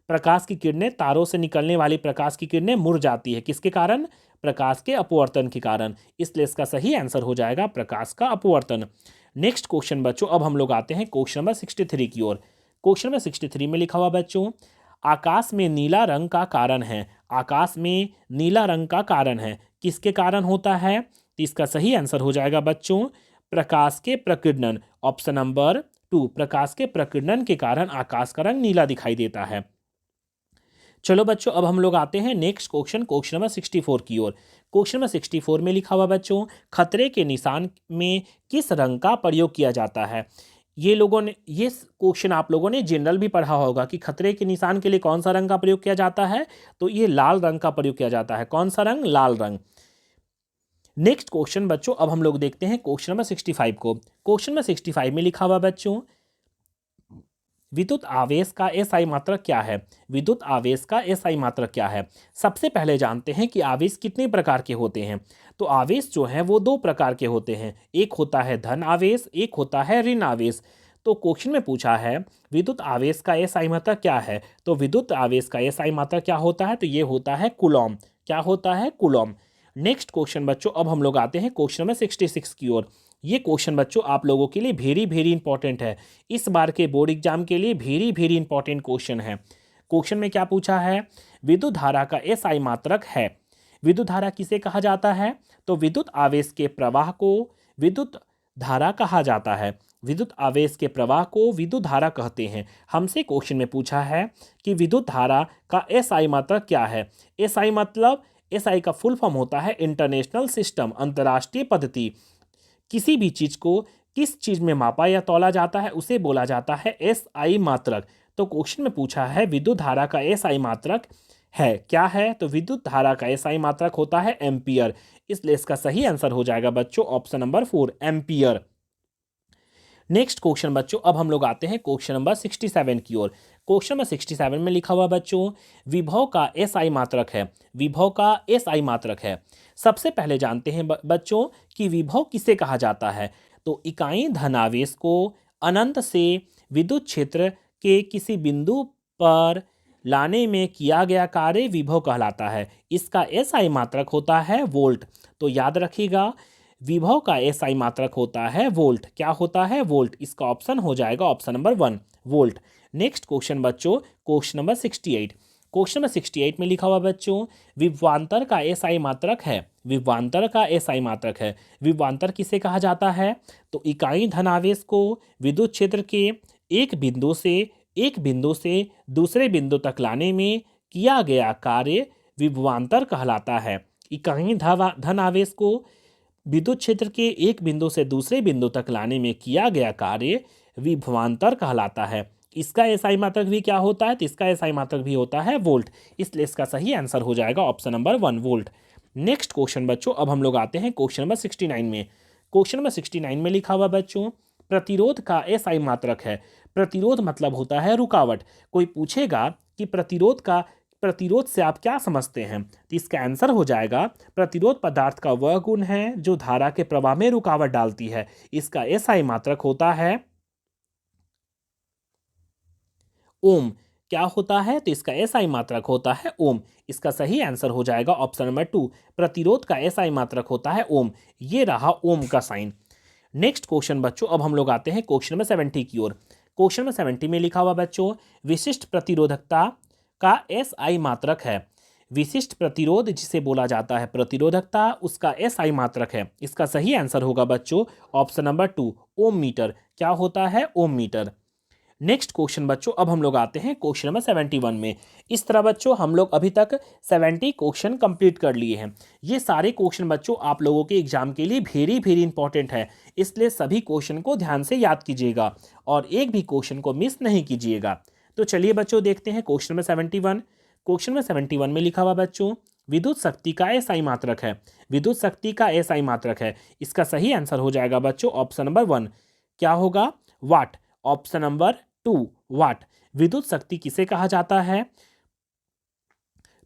प्रकाश की किरणें, तारों से निकलने वाली प्रकाश की किरणें मुड़ जाती है, किसके कारण? प्रकाश के अपवर्तन के कारण। इसलिए इसका सही आंसर हो जाएगा प्रकाश का अपवर्तन। नेक्स्ट क्वेश्चन बच्चों, अब हम लोग आते हैं क्वेश्चन नंबर 63 की ओर। क्वेश्चन नंबर 63 में लिखा हुआ बच्चों, आकाश में नीला रंग का कारण है। आकाश में नीला रंग का कारण है, किसके कारण होता है? तो इसका सही आंसर हो जाएगा बच्चों प्रकाश के प्रकीर्णन। ऑप्शन नंबर 2, प्रकाश के प्रकीर्णन के कारण आकाश का रंग नीला दिखाई देता है। चलो बच्चों, अब हम लोग आते हैं नेक्स्ट क्वेश्चन, क्वेश्चन नंबर 64 की ओर। क्वेश्चन नंबर 64 में लिखा हुआ बच्चों, खतरे के निशान में किस रंग का प्रयोग किया जाता है? ये क्वेश्चन आप लोगों ने जनरल भी पढ़ा होगा कि खतरे के निशान के लिए कौन सा रंग का प्रयोग किया जाता है। तो ये लाल रंग का प्रयोग किया जाता है। कौन सा रंग? लाल रंग। नेक्स्ट क्वेश्चन बच्चों, अब हम लोग देखते हैं क्वेश्चन नंबर 65 को। क्वेश्चन नंबर 65 में लिखा हुआ बच्चों, विद्युत आवेश का एसआई मात्रक क्या है? विद्युत आवेश का एसआई मात्रक क्या है? सबसे पहले जानते हैं कि आवेश कितने प्रकार के होते हैं। तो आवेश जो है वो 2 प्रकार के होते हैं, एक होता है धन आवेश, एक होता है ऋण आवेश। तो क्वेश्चन में पूछा है विद्युत आवेश का एसआई मात्रक क्या है, तो विद्युत आवेश का एसआई मात्रक क्या होता है? तो ये होता है कूलॉम। क्या होता है? कूलॉम। नेक्स्ट क्वेश्चन बच्चों, अब हम लोग आते हैं क्वेश्चन नंबर 66 की ओर। ये क्वेश्चन बच्चों आप लोगों के लिए वेरी वेरी इंपॉर्टेंट है। इस बार के बोर्ड एग्जाम के लिए वेरी वेरी इंपॉर्टेंट क्वेश्चन है। क्वेश्चन में क्या पूछा है? विद्युत धारा का एसआई मात्रक है। विद्युत धारा किसे कहा जाता है? तो विद्युत आवेश के प्रवाह को विद्युत धारा कहा जाता है। विद्युत आवेश के प्रवाह को विद्युत धारा कहते हैं। हमसे क्वेश्चन में पूछा है कि विद्युत धारा का एसआई मात्रक क्या है। एसआई मतलब, एसआई का फुल फॉर्म होता है इंटरनेशनल सिस्टम, अंतर्राष्ट्रीय पद्धति। किसी भी चीज को किस चीज में मापा या तौला जाता है उसे बोला जाता है एसआई मात्रक। तो क्वेश्चन में पूछा है विद्युत धारा का एसआई मात्रक है, क्या है? तो विद्युत धारा का एसआई मात्रक होता है एम्पियर। इसलिए इसका सही आंसर हो जाएगा बच्चों option number 4, ampere. Next question बच्चों, अब हम लोग आते हैं क्वेश्चन नंबर 67 की ओर। क्वेश्चन नंबर 67 में लिखा हुआ बच्चों, विभव का एसआई मात्रक है। विभव का एसआई मात्रक है। सबसे पहले जानते हैं बच्चों कि विभव किसे कहा जाता है। तो इकाई धनावेश को अनंत से विद्युत क्षेत्र के किसी बिंदु पर लाने में किया गया कार्य विभव कहलाता है। इसका एसआई मात्रक होता है वोल्ट। तो याद रखिएगा, विभव का एसआई मात्रक होता है वोल्ट। क्या होता है? वोल्ट। इसका ऑप्शन हो जाएगा option number 1, volt. Next question बच्चों, क्वेश्चन नंबर 68। क्वेश्चन नंबर 68 में लिखा हुआ बच्चों, विभवांतर का एसआई मात्रक है। विभवांतर का एसआई मात्रक है। विभवांतर किसे कहा जाता है? तो इकाई धनावेश को विद्युत क्षेत्र के एक बिंदु से दूसरे बिंदु तक लाने में किया गया कार्य विभवांतर कहलाता है। इकाई धनावेश को विद्युत क्षेत्र के एक बिंदु से दूसरे बिंदु तक लाने में किया गया कार्य विभवांतर कहलाता है। इसका एसआई मात्रक भी क्या होता है? तो इसका एसआई मात्रक भी होता है वोल्ट। इसलिए इसका सही आंसर हो जाएगा option number 1, volt. Next question बच्चों, अब हम लोग आते हैं क्वेश्चन नंबर 69 में। क्वेश्चन नंबर 69 में लिखा हुआ बच्चों, प्रतिरोध का एसआई मात्रक है। प्रतिरोध मतलब होता है रुकावट। कोई पूछेगा कि प्रतिरोध से आप क्या समझते हैं, तो इसका आंसर हो जाएगा प्रतिरोध पदार्थ का वह गुण है जो धारा के प्रवाह में रुकावट डालती है। इसका एसआई मात्रक होता है ओम। क्या होता है? तो इसका एसआई मात्रक होता है ओम। इसका सही आंसर हो जाएगा ऑप्शन नंबर 2, प्रतिरोध का एसआई मात्रक होता है ओम। ये रहा ओम का साइन। नेक्स्ट क्वेश्चन बच्चों, अब हम लोग आते हैं क्वेश्चन नंबर 70 की ओर। क्वेश्चन नंबर 70 में लिखा हुआ बच्चों, विशिष्ट प्रतिरोधकता का एसआई मात्रक है। विशिष्ट प्रतिरोध जिसे बोला जाता है प्रतिरोधकता, उसका एसआई मात्रक है। इसका सही आंसर होगा बच्चों ऑप्शन नंबर 2, ओम मीटर। क्या होता है? ओम मीटर। नेक्स्ट क्वेश्चन बच्चों, अब हम लोग आते हैं क्वेश्चन नंबर 71 में। इस तरह बच्चों हम लोग अभी तक 70 क्वेश्चन कंप्लीट कर लिए हैं। ये सारे क्वेश्चन बच्चों आप लोगों के एग्जाम के लिए वेरी वेरी इंपॉर्टेंट है। इसलिए सभी क्वेश्चन को ध्यान से याद कीजिएगा और एक भी क्वेश्चन को मिस नहीं कीजिएगा। तो चलिए बच्चों देखते हैं क्वेश्चन नंबर 71। क्वेश्चन नंबर 71 में लिखा हुआ बच्चों, विद्युत शक्ति का एसआई मात्रक है। विद्युत शक्ति का एसआई मात्रक है। इसका सही आंसर हो जाएगा बच्चों ऑप्शन नंबर 1। क्या होगा? वाट। ऑप्शन नंबर टू वाट। विद्युत शक्ति किसे कहा जाता है?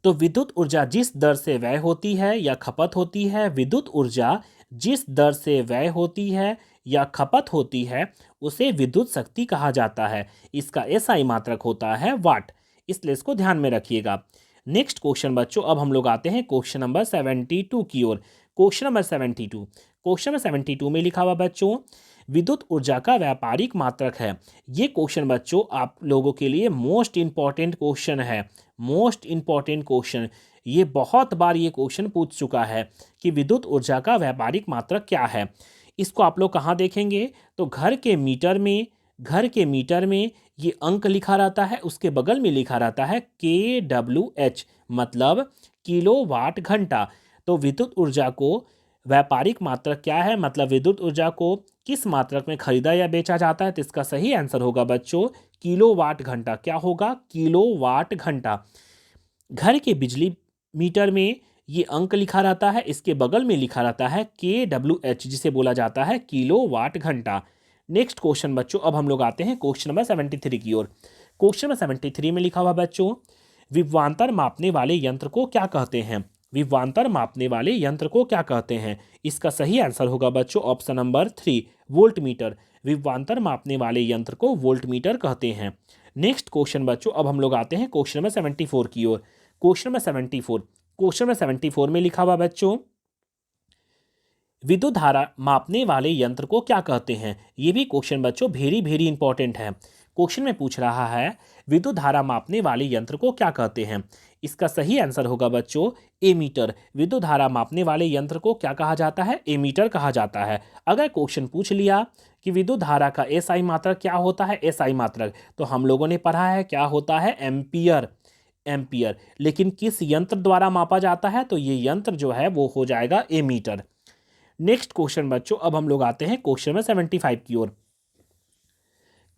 तो विद्युत ऊर्जा जिस दर से व्यय होती है या खपत होती है, विद्युत ऊर्जा जिस दर से व्यय होती है या खपत होती है, उसे विद्युत शक्ति कहा जाता है। इसका एसआई मात्रक होता है वाट, इसलिए इसको ध्यान में रखिएगा। नेक्स्ट क्वेश्चन बच्चों, अब हम लोग आते हैं क्वेश्चन नंबर 72 की ओर। क्वेश्चन नंबर 72, क्वेश्चन नंबर 72 में लिखा हुआ बच्चों, विद्युत ऊर्जा का व्यापारिक मात्रक है। ये क्वेश्चन बच्चों आप लोगों के लिए मोस्ट इंपॉर्टेंट क्वेश्चन है, मोस्ट इंपॉर्टेंट क्वेश्चन। ये बहुत बार ये क्वेश्चन पूछ चुका है कि विद्युत ऊर्जा का व्यापारिक मात्रक क्या है। इसको आप लोग कहाँ देखेंगे? तो घर के मीटर में, घर के मीटर में ये अंक लिखा रहता है, उसके बगल में लिखा रहता है kWh, मतलब किलो वाट घंटा। तो विद्युत ऊर्जा को व्यापारिक मात्रक क्या है, मतलब विद्युत ऊर्जा को किस मात्रक में खरीदा या बेचा जाता है? तो इसका सही आंसर होगा बच्चों किलो वाट घंटा। क्या होगा? किलो वाट घंटा। घर के बिजली मीटर में ये अंक लिखा रहता है, इसके बगल में लिखा रहता है kWh, जिसे बोला जाता है किलो वाट घंटा। नेक्स्ट क्वेश्चन बच्चों, अब हम लोग आते हैं क्वेश्चन नंबर 73 की ओर। क्वेश्चन नंबर 73 में लिखा हुआ बच्चों, विभवांतर मापने वाले यंत्र को क्या कहते हैं? विभवांतर मापने वाले यंत्र को क्या कहते हैं? इसका सही आंसर होगा बच्चों ऑप्शन नंबर 3, वोल्ट मीटर। विभवांतर मापने वाले यंत्र को वोल्ट मीटर कहते हैं। नेक्स्ट क्वेश्चन बच्चों, अब हम लोग आते हैं क्वेश्चन नंबर 74 की ओर। क्वेश्चन नंबर 74, क्वेश्चन नंबर 74 में लिखा हुआ बच्चों, विद्युत धारा मापने वाले यंत्र को क्या कहते हैं? ये भी क्वेश्चन बच्चों वेरी वेरी इंपॉर्टेंट है। क्वेश्चन में पूछ रहा है विद्युत धारा मापने वाले यंत्र को क्या कहते हैं? इसका सही आंसर होगा बच्चों एमीटर। विद्युत धारा मापने वाले यंत्र को क्या कहा जाता है? एमीटर कहा जाता है। अगर क्वेश्चन पूछ लिया कि विद्युत धारा का एसआई मात्रक क्या होता है, एसआई मात्रक, तो हम लोगों ने पढ़ा है क्या होता है? Ampere, ampere. लेकिन किस यंत्र द्वारा मापा जाता है? तो ये यंत्र जो है वो हो जाएगा एमीटर। नेक्स्ट क्वेश्चन बच्चों, अब हम लोग आते हैं क्वेश्चन में 75 की ओर।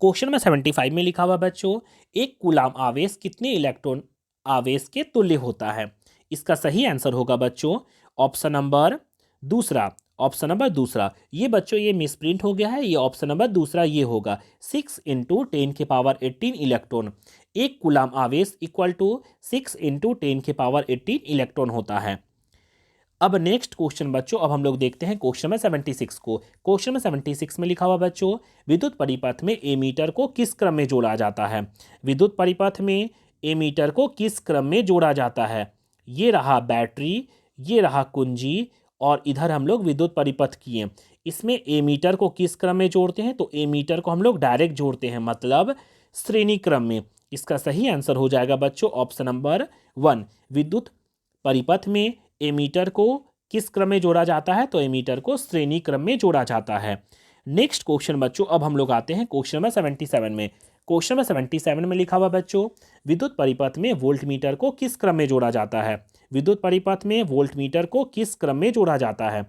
क्वेश्चन में 75 में लिखा हुआ बच्चों, एक कूलाम आवेश कितने इलेक्ट्रॉन आवेश के तुल्य होता है? इसका सही आंसर होगा बच्चों ऑप्शन नंबर दूसरा, ऑप्शन नंबर दूसरा। ये बच्चों ये मिसप्रिंट हो गया है, ये ऑप्शन नंबर दूसरा ये होगा 6 × 10⁻18 इलेक्ट्रॉन। एक कूलाम आवेश इक्वल टू 6 × 10⁻18 इलेक्ट्रॉन होता है। अब नेक्स्ट क्वेश्चन बच्चों, अब हम लोग देखते हैं क्वेश्चन में 76 को। क्वेश्चन में 76 में लिखा हुआ बच्चों, विद्युत परिपथ में एमीटर को किस क्रम में जोड़ा जाता है? विद्युत परिपथ में एमीटर को किस क्रम में जोड़ा जाता है? ये रहा बैटरी, ये रहा कुंजी, और इधर हम लोग विद्युत परिपथ किए। इसमें एमीटर को किस क्रम में जोड़ते हैं? तो एमीटर को हम लोग डायरेक्ट जोड़ते हैं, मतलब श्रेणी क्रम में। इसका सही आंसर हो जाएगा बच्चों ऑप्शन नंबर 1। विद्युत परिपथ में एमीटर को किस क्रम में जोड़ा जाता है? तो एमीटर को श्रेणी क्रम में जोड़ा जाता है। नेक्स्ट क्वेश्चन बच्चों, अब हम लोग आते हैं क्वेश्चन नंबर 77 में। क्वेश्चन नंबर 77 में लिखा हुआ बच्चों, विद्युत परिपथ में वोल्ट मीटर को किस क्रम में जोड़ा जाता है? विद्युत परिपथ में वोल्ट मीटर को किस क्रम में जोड़ा जाता है?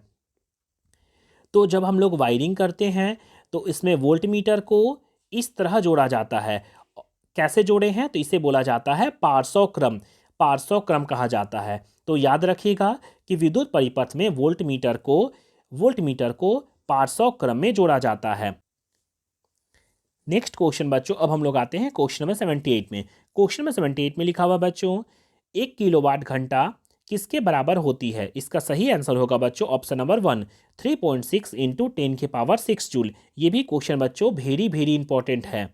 तो जब हम लोग वायरिंग करते हैं तो इसमें वोल्ट मीटर को इस तरह जोड़ा जाता है। कैसे जोड़े हैं? तो इसे बोला जाता है पार्श्व क्रम, पार्श्व क्रम कहा जाता है। तो याद रखिएगा कि विद्युत परिपथ में वोल्ट मीटर को पार्श्व क्रम में जोड़ा जाता है। नेक्स्ट क्वेश्चन बच्चों, अब हम लोग आते हैं क्वेश्चन नंबर 78 में। क्वेश्चन नंबर 78 में लिखा हुआ बच्चों, 1 किलोवाट घंटा किसके बराबर होती है? इसका सही आंसर होगा बच्चों ऑप्शन नंबर 1, 3.6 × 10⁻6 जूल। ये भी क्वेश्चन बच्चों वेरी वेरी इंपॉर्टेंट है।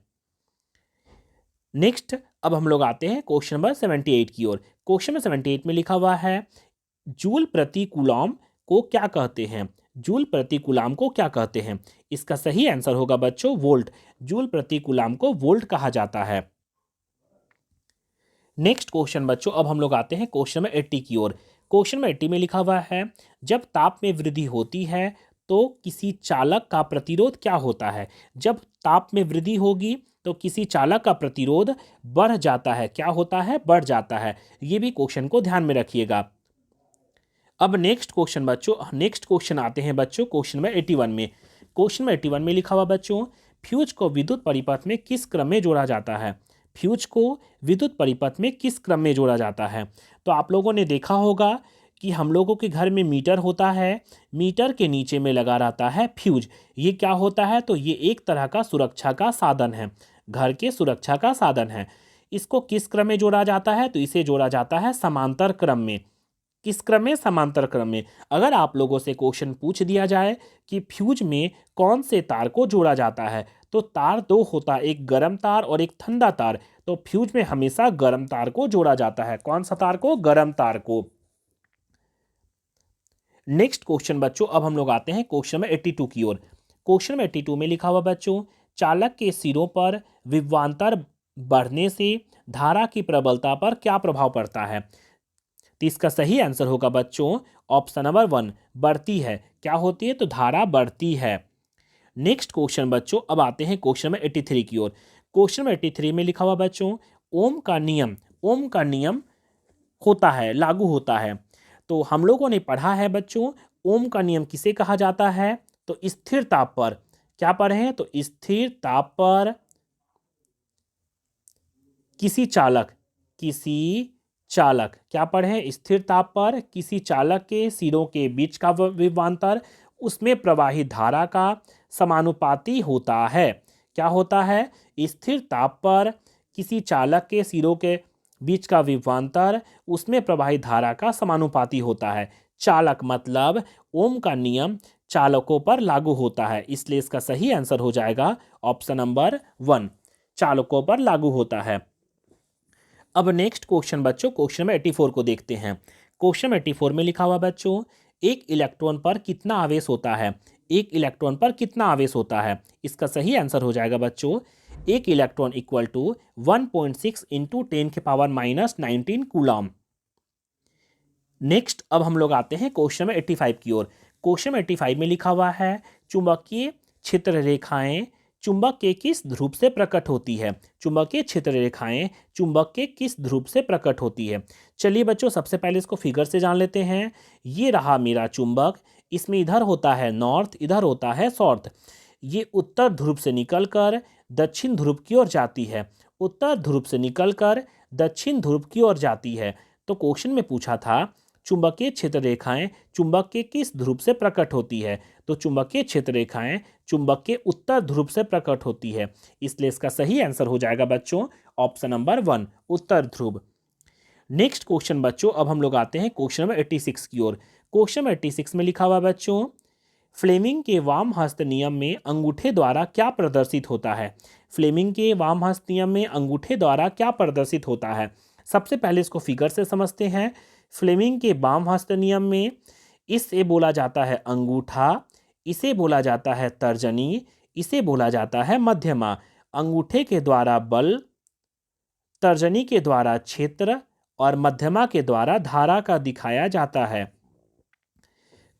नेक्स्ट अब हम लोग आते हैं क्वेश्चन नंबर 78 की ओर। क्वेश्चन नंबर 78 में लिखा हुआ है, जूल प्रति कूलॉम को क्या कहते हैं? जूल प्रति कूलॉम को क्या कहते हैं? इसका सही आंसर होगा बच्चों वोल्ट। जूल प्रति कूलॉम को वोल्ट कहा जाता है। नेक्स्ट क्वेश्चन बच्चों, अब हम लोग आते हैं क्वेश्चन नंबर 80 की ओर। क्वेश्चन नंबर 80 में लिखा हुआ है, जब ताप में वृद्धि होती है तो किसी चालक का प्रतिरोध क्या होता है? जब ताप में वृद्धि होगी तो किसी चालक का प्रतिरोध बढ़ जाता है। क्या होता है? बढ़ जाता है। ये भी क्वेश्चन को ध्यान में रखिएगा। अब नेक्स्ट क्वेश्चन बच्चों, नेक्स्ट क्वेश्चन आते हैं बच्चों क्वेश्चन नंबर 81 में। क्वेश्चन नंबर 81 में लिखा हुआ बच्चों, फ्यूज को विद्युत परिपथ में किस क्रम में जोड़ा जाता है? फ्यूज को विद्युत परिपथ में किस क्रम में जोड़ा जाता है? तो आप लोगों ने देखा होगा कि हम लोगों के घर में मीटर होता है, मीटर के नीचे में लगा रहता है फ्यूज। ये क्या होता है? तो ये एक तरह का सुरक्षा का साधन है। घर के सुरक्षा का साधन है। इसको किस क्रम में जोड़ा जाता है? तो इसे जोड़ा जाता है समांतर क्रम में। किस क्रम में? समांतर क्रम में। अगर आप लोगों से क्वेश्चन पूछ दिया जाए कि फ्यूज में कौन से तार को जोड़ा जाता है, तो तार दो होता है, एक गर्म तार और एक ठंडा तार। तो फ्यूज में हमेशा गर्म तार को जोड़ा जाता है। कौन सा तार को? गर्म तार को। नेक्स्ट क्वेश्चन बच्चों, अब हम लोग आते हैं क्वेश्चन नंबर 82 की ओर। क्वेश्चन नंबर 82 में लिखा हुआ बच्चों, चालक के सिरों पर विभवांतर बढ़ने से धारा की प्रबलता पर क्या प्रभाव पड़ता है? तो इसका सही आंसर होगा बच्चों ऑप्शन नंबर 1, बढ़ती है। क्या होती है? तो धारा बढ़ती है। नेक्स्ट क्वेश्चन बच्चों, अब आते हैं क्वेश्चन नंबर 83 की ओर। क्वेश्चन नंबर 83 में लिखा हुआ बच्चों, ओम का नियम होता है, लागू होता है। तो हम लोगों ने पढ़ा है बच्चों, ओम का नियम किसे कहा जाता है? तो स्थिर ताप पर। क्या पढ़े हैं? तो स्थिर ताप पर किसी चालक क्या पढ़े हैं? स्थिर ताप पर किसी चालक के सिरों के बीच का विभवांतर उसमें प्रवाहित धारा का समानुपाती होता है। क्या होता है? स्थिर ताप पर किसी चालक के सिरों के बीच का विभवांतर उसमें प्रवाहित धारा का समानुपाती होता है। चालक मतलब ओम का नियम चालकों पर लागू होता है, इसलिए इसका सही आंसर हो जाएगा ऑप्शन नंबर 1, चालकों पर लागू होता है। अब नेक्स्ट क्वेश्चन बच्चों, क्वेश्चन नंबर 84 को देखते हैं। क्वेश्चन 84 में लिखा हुआ बच्चों, एक इलेक्ट्रॉन पर कितना आवेश होता है? एक इलेक्ट्रॉन पर कितना आवेश होता है? इसका सही आंसर हो जाएगा बच्चों, एक electron equal to 1.6 into 10⁻⁻19 coulomb. Next अब हम लोग आते हैं क्वेश्चन नंबर 85 की ओर। क्वेश्चन नंबर 85 में लिखा हुआ है, चुंबकीय क्षेत्र रेखाएं चुंबक के किस ध्रुव से प्रकट होती है? चुंबकीय क्षेत्र रेखाएं चुंबक के किस ध्रुव से प्रकट होती है? चलिए बच्चों, सबसे पहले इसको फिगर से जान लेते हैं। ये रहा मेरा चुंबक, इसमें इधर होता है नॉर्थ, इधर होता है साउथ। ये उत्तर ध्रुव से निकलकर दक्षिण ध्रुव की ओर जाती है, उत्तर ध्रुव से निकलकर दक्षिण ध्रुव की ओर जाती है। तो क्वेश्चन में पूछा था चुंबकीय क्षेत्र रेखाएं चुंबक के किस ध्रुव से प्रकट होती है? तो चुंबकीय क्षेत्र रेखाएं चुंबक के उत्तर ध्रुव से प्रकट होती है, इसलिए इसका सही आंसर हो जाएगा बच्चों ऑप्शन नंबर 1, उत्तर ध्रुव। नेक्स्ट क्वेश्चन बच्चों, अब हम लोग आते हैं क्वेश्चन नंबर 86 की ओर। क्वेश्चन नंबर 86 में लिखा हुआ बच्चों, फ्लेमिंग के वाम हस्त नियम में अंगूठे द्वारा क्या प्रदर्शित होता है? फ्लेमिंग के वाम हस्त नियम में अंगूठे द्वारा क्या प्रदर्शित होता है? सबसे पहले इसको फिगर से समझते हैं। फ्लेमिंग के वाम हस्त नियम में इसे बोला जाता है अंगूठा, इसे बोला जाता है तर्जनी, इसे बोला जाता है मध्यमा। अंगूठे के द्वारा बल, तर्जनी के द्वारा क्षेत्र और मध्यमा के द्वारा धारा का दिखाया जाता है।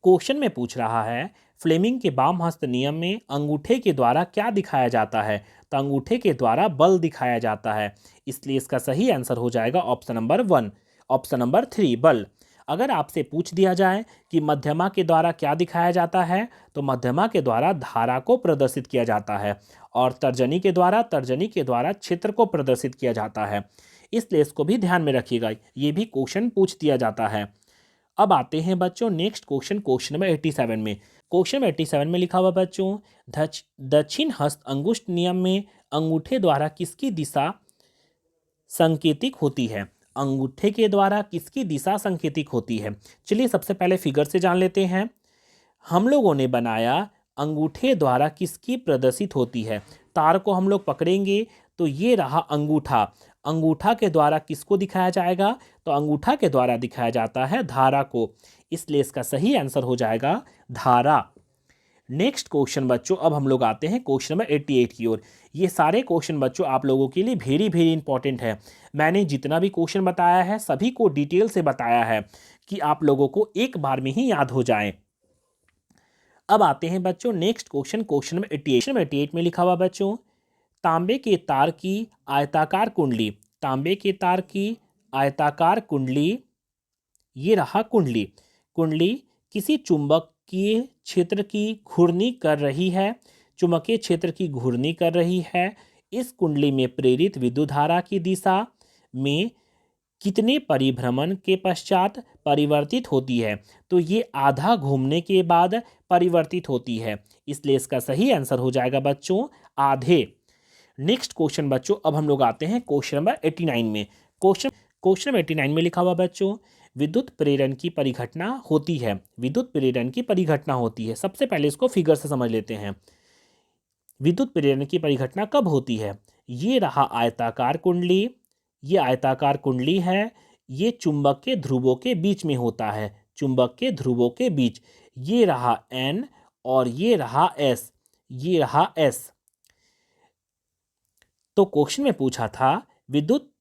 क्वेश्चन में पूछ रहा है फ्लेमिंग के वाम हस्त नियम में अंगूठे के द्वारा क्या दिखाया जाता है? तो अंगूठे के द्वारा बल दिखाया जाता है, इसलिए इसका सही आंसर हो जाएगा ऑप्शन नंबर 1, ऑप्शन नंबर 3 बल। अगर आपसे पूछ दिया जाए कि मध्यमा के द्वारा क्या दिखाया जाता है, तो मध्यमा के द्वारा धारा को प्रदर्शित किया जाता है, और तर्जनी के द्वारा क्षेत्र को प्रदर्शित किया जाता है, इसलिए इसको भी ध्यान में रखिएगा, ये भी क्वेश्चन पूछ दिया जाता है। अब आते हैं बच्चों नेक्स्ट क्वेश्चन, क्वेश्चन नंबर 87 में। क्वेश्चन 87 में लिखा हुआ बच्चों, दक्षिण हस्त अंगुष्ठ नियम में अंगूठे द्वारा किसकी दिशा संकेतिक होती है? अंगूठे के द्वारा किसकी दिशा संकेतिक होती है? चलिए सबसे पहले फिगर से जान लेते हैं। हम लोगों ने बनाया अंगूठे द्वारा किसकी प्रदर्शित होती है। तार को हम लोग पकड़ेंगे तो ये रहा अंगूठा, अंगूठा के द्वारा किसको दिखाया जाएगा? तो अंगूठा के द्वारा दिखाया जाता है धारा को, इसलिए इसका सही आंसर हो जाएगा धारा। नेक्स्ट क्वेश्चन बच्चों, अब हम लोग आते हैं क्वेश्चन नंबर 88 की ओर। ये सारे क्वेश्चन बच्चों आप लोगों के लिए वेरी वेरी इंपॉर्टेंट है। मैंने जितना भी क्वेश्चन बताया है सभी को डिटेल से बताया है कि आप लोगों को एक बार में ही याद हो जाए। अब आते हैं बच्चों नेक्स्ट क्वेश्चन, क्वेश्चन नंबर 88 में लिखा हुआ बच्चों, तांबे के तार की आयताकार कुंडली, तांबे के तार की आयताकार कुंडली, ये रहा कुंडली, कुंडली किसी चुंबकीय क्षेत्र की घूर्णी कर रही है, चुंबकीय क्षेत्र की घूर्णी कर रही है। इस कुंडली में प्रेरित विद्युत धारा की दिशा में कितने परिभ्रमण के पश्चात परिवर्तित होती है? तो ये आधा घूमने के बाद परिवर्तित होती है, इसलिए इसका सही आंसर हो जाएगा बच्चों आधे। नेक्स्ट क्वेश्चन बच्चों, अब हम लोग आते हैं क्वेश्चन नंबर 89 में। क्वेश्चन नंबर 89 में लिखा हुआ बच्चों, विद्युत प्रेरण की परिघटना होती है। विद्युत प्रेरण की परिघटना होती है। सबसे पहले इसको फिगर से समझ लेते हैं। विद्युत प्रेरण की परिघटना कब होती है? ये रहा आयताकार कुंडली, ये आयताकार कुंडली है, ये चुंबक के ध्रुवों के बीच में होता है, चुंबक के ध्रुवों के बीच। ये रहा एन और ये रहा एस, ये रहा एस। तो क्वेश्चन में पूछा था विद्युत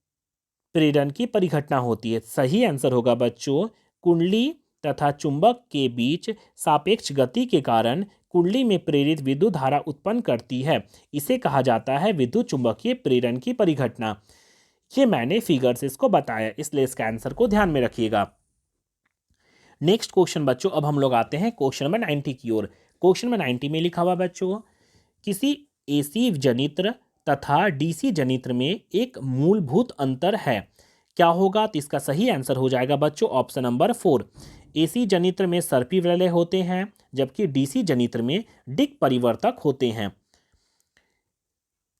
प्रेरण की परिघटना होती है। सही आंसर होगा बच्चों, कुंडली तथा चुंबक के बीच सापेक्ष गति के कारण कुंडली में प्रेरित विद्युत धारा उत्पन्न करती है। इसे कहा जाता है विद्युत चुंबकीय प्रेरण की परिघटना। ये मैंने फिगर से इसको बताया, इसलिए इसका आंसर को ध्यान में रखिएगा। नेक्स्ट क्वेश्चन बच्चों, अब हम लोग आते हैं क्वेश्चन नंबर 90 की ओर। क्वेश्चन नंबर 90 में लिखा हुआ बच्चों, किसी एसी जनित्र तथा डीसी जनित्र में एक मूलभूत अंतर है। क्या होगा? तो इसका सही आंसर हो जाएगा बच्चों ऑप्शन नंबर 4। एसी जनित्र में सर्पी वलय होते हैं, जबकि डीसी जनित्र में डिक परिवर्तक होते हैं।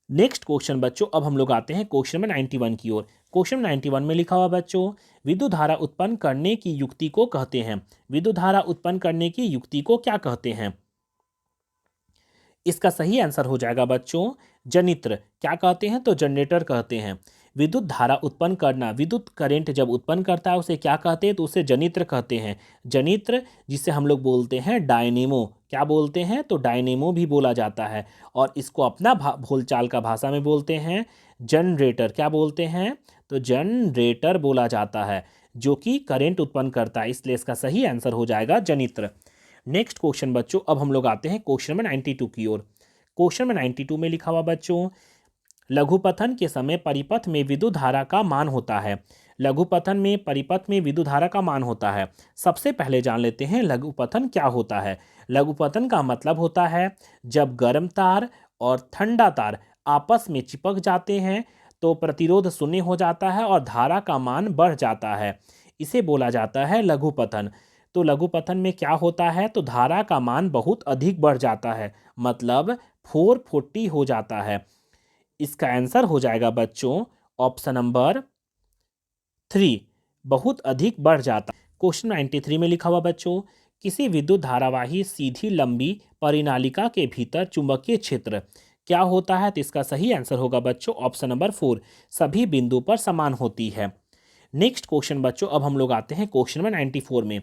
नेक्स्ट क्वेश्चन बच्चों, अब हम लोग आते हैं क्वेश्चन नंबर 91 की ओर। क्वेश्चन 91 में लिखा हुआ बच्चों, विद्युत धारा उत्पन्न करने की युक्ति को कहते हैं। विद्युत धारा उत्पन्न करने की युक्ति को क्या कहते हैं? इसका सही आंसर हो जाएगा बच्चों जनित्र। क्या कहते हैं? तो जनरेटर कहते हैं। विद्युत धारा उत्पन्न करना, विद्युत करंट जब उत्पन्न करता है उसे क्या कहते हैं? तो उसे जनित्र कहते हैं। जनित्र, जिसे हम लोग बोलते हैं डायनेमो। क्या बोलते हैं? तो डायनेमो भी बोला जाता है। और इसको अपना बोलचाल का भाषा में बोलते हैं जनरेटर। क्या बोलते हैं? तो जनरेटर बोला जाता है, जो कि करंट उत्पन्न करता है, इसलिए इसका सही आंसर हो जाएगा जनित्र। नेक्स्ट क्वेश्चन बच्चों, अब हम लोग आते हैं क्वेश्चन नंबर 92 की ओर। क्वेश्चन नंबर 92 में लिखा हुआ बच्चों, लघुपथन के समय परिपथ में विद्युत धारा का मान होता है। लघुपथन में परिपथ में विद्युत धारा का मान होता है। सबसे पहले जान लेते हैं लघुपथन क्या होता है। लघुपथन का मतलब होता है जब गर्म तार और ठंडा तार आपस में चिपक जाते हैं तो प्रतिरोध शून्य हो जाता है और धारा का मान बढ़ जाता है। इसे बोला जाता है लघुपथन। तो लघुपथन में क्या होता है? तो धारा का मान बहुत अधिक बढ़ जाता है, मतलब 440 हो जाता है। इसका आंसर हो जाएगा बच्चों ऑप्शन नंबर 3, बहुत अधिक बढ़ जाता। क्वेश्चन 93 में लिखा हुआ बच्चों, किसी विद्युत धारावाही सीधी लंबी परिनालिका के भीतर चुंबकीय क्षेत्र क्या होता है? तो इसका सही आंसर होगा बच्चों ऑप्शन नंबर 4, सभी बिंदु पर समान होती है। नेक्स्ट क्वेश्चन बच्चों, अब हम लोग आते हैं क्वेश्चन नंबर 94 में।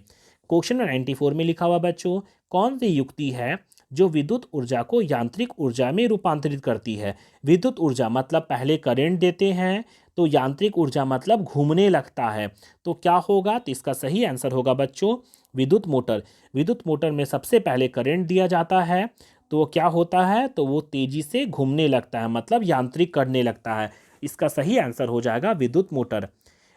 क्वेश्चन नंबर 94 में लिखा हुआ बच्चों, कौन सी युक्ति है जो विद्युत ऊर्जा को यांत्रिक ऊर्जा में रूपांतरित करती है? विद्युत ऊर्जा मतलब पहले करंट देते हैं, तो यांत्रिक ऊर्जा मतलब घूमने लगता है। तो क्या होगा? तो इसका सही आंसर होगा बच्चों विद्युत मोटर। विद्युत मोटर में सबसे पहले करंट दिया जाता है, तो वो क्या होता है? तो वो तेजी से घूमने लगता है, मतलब यांत्रिक करने लगता है। इसका सही आंसर हो जाएगा विद्युत मोटर।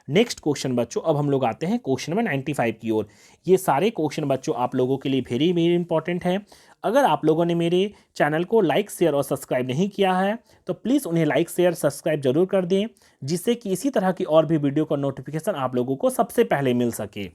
नेक्स्ट क्वेश्चन बच्चों, अब हम लोग आते हैं क्वेश्चन नंबर 95 की ओर। ये सारे क्वेश्चन बच्चों आप लोगों के लिए वेरी वेरी इंपॉर्टेंट हैं। अगर आप लोगों ने मेरे चैनल को लाइक शेयर और सब्सक्राइब नहीं किया है तो प्लीज़ उन्हें लाइक शेयर सब्सक्राइब जरूर कर दें, जिससे कि इसी तरह की और भी वीडियो का नोटिफिकेशन आप लोगों को सबसे पहले मिल सके।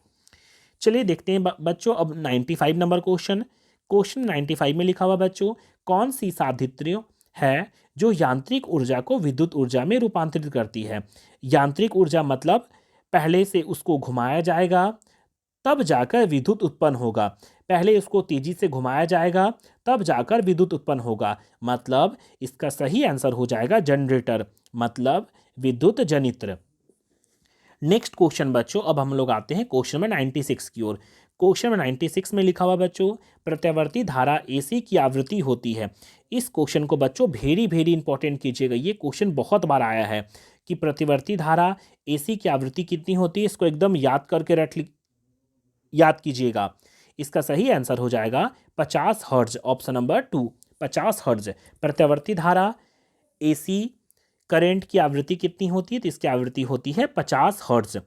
चलिए देखते हैं बच्चों अब 95 नंबर क्वेश्चन। क्वेश्चन 95 में लिखा हुआ बच्चों, कौन सी साधित्र्य है जो यांत्रिक ऊर्जा को विद्युत ऊर्जा में रूपांतरित करती है? यांत्रिक ऊर्जा मतलब पहले से उसको घुमाया जाएगा तब जाकर विद्युत उत्पन्न होगा। पहले उसको तेजी से घुमाया जाएगा तब जाकर विद्युत उत्पन्न होगा, मतलब इसका सही आंसर हो जाएगा जनरेटर, मतलब विद्युत जनित्र। नेक्स्ट क्वेश्चन बच्चों, अब हम लोग आते हैं क्वेश्चन नंबर 96 की ओर। क्वेश्चन नंबर 96 में लिखा हुआ बच्चों, प्रत्यावर्ती धारा एसी की आवृत्ति होती है। इस क्वेश्चन को बच्चों वेरी वेरी इंपॉर्टेंट कीजिएगा। ये क्वेश्चन बहुत बार आया है कि प्रतिवर्ती धारा एसी की आवृत्ति कितनी होती है। इसको एकदम याद करके याद कीजिएगा। इसका सही आंसर हो जाएगा 50 हर्ट्ज, ऑप्शन नंबर 2, 50 हर्ट्ज। प्रत्यावर्ती धारा एसी करंट की आवृत्ति कितनी होती है? तो इसकी आवृत्ति होती है 50 हर्ट्ज।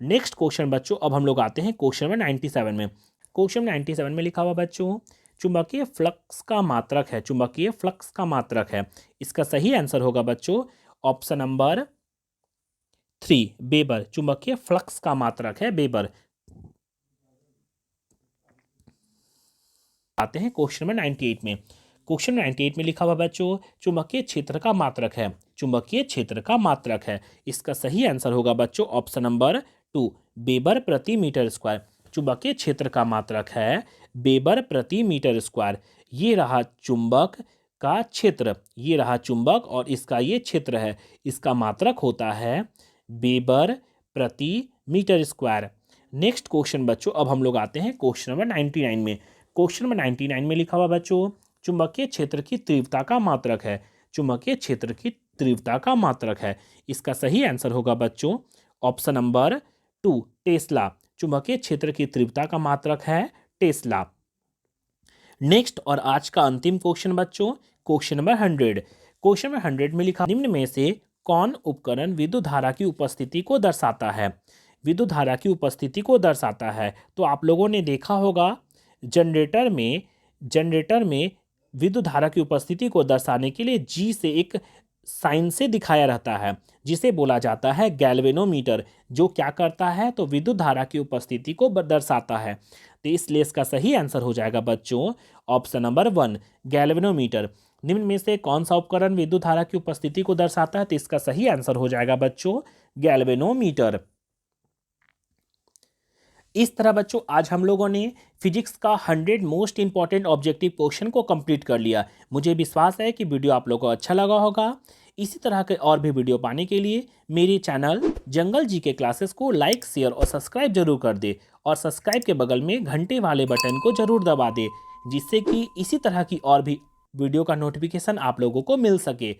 नेक्स्ट क्वेश्चन बच्चों, अब हम लोग आते हैं क्वेश्चन नंबर 97 में। क्वेश्चन 97 में लिखा हुआ बच्चों, चुंबकीय फ्लक्स का मात्रक है। चुंबकीय फ्लक्स का मात्रक है। इसका सही आंसर होगा बच्चों ऑप्शन नंबर 3, वेबर। चुंबकीय फ्लक्स का मात्रक है वेबर। आते हैं क्वेश्चन नंबर 98 में। क्वेश्चन 98 में लिखा हुआ बच्चों चुंबकीय क्षेत्र का मात्रक है, चुंबकीय क्षेत्र का मात्रक है। इसका सही आंसर होगा बच्चों ऑप्शन नंबर 2 वेबर प्रति मीटर स्क्वायर। चुंबकीय क्षेत्र का मात्रक है वेबर प्रति मीटर स्क्वायर। ये रहा चुंबक का क्षेत्र, ये रहा चुंबक और इसका ये क्षेत्र है, इसका मात्रक होता है वेबर प्रति मीटर स्क्वायर। नेक्स्ट क्वेश्चन बच्चों, अब हम लोग आते हैं क्वेश्चन नंबर 99 में। क्वेश्चन नंबर 99 में लिखा हुआ बच्चों चुंबकीय क्षेत्र की तीव्रता का मात्रक है, चुंबकीय क्षेत्र की तीव्रता का मात्रक है। इसका सही आंसर होगा बच्चों ऑप्शन नंबर 2 टेस्ला। चुंबकीय क्षेत्र की तीव्रता का मात्रक है टेस्ला। नेक्स्ट और आज का अंतिम क्वेश्चन बच्चों क्वेश्चन नंबर 100। क्वेश्चन नंबर 100 में लिखा निम्न में से कौन उपकरण विद्युत धारा की उपस्थिति को दर्शाता है, विद्युत धारा की उपस्थिति को दर्शाता है। तो आप लोगों ने देखा होगा जनरेटर में विद्युत धारा की उपस्थिति को दर्शाने के लिए जी से एक साइन से दिखाया रहता है जिसे बोला जाता है गैल्वेनोमीटर, जो क्या करता है तो विद्युत धारा की उपस्थिति को दर्शाता है। तो इसलिए इसका सही आंसर हो जाएगा बच्चों ऑप्शन नंबर 1 गैल्वेनोमीटर। निम्न में से कौन सा उपकरण विद्युत धारा की उपस्थिति को दर्शाता है, तो इसका सही आंसर हो जाएगा बच्चों गैल्वेनोमीटर। इस तरह बच्चों आज हम लोगों ने फिजिक्स का 100 मोस्ट इंपॉर्टेंट ऑब्जेक्टिव क्वेश्चन को कंप्लीट कर लिया। मुझे विश्वास है कि वीडियो आप लोगों को अच्छा लगा होगा। इसी तरह के और भी वीडियो पाने के लिए मेरे चैनल जंगल जी के क्लासेस को लाइक शेयर और सब्सक्राइब जरूर कर दे और सब्सक्राइब के बगल में घंटे वाले बटन को जरूर दबा दे, जिससे कि इसी तरह की और भी वीडियो का नोटिफिकेशन आप लोगों को मिल सके।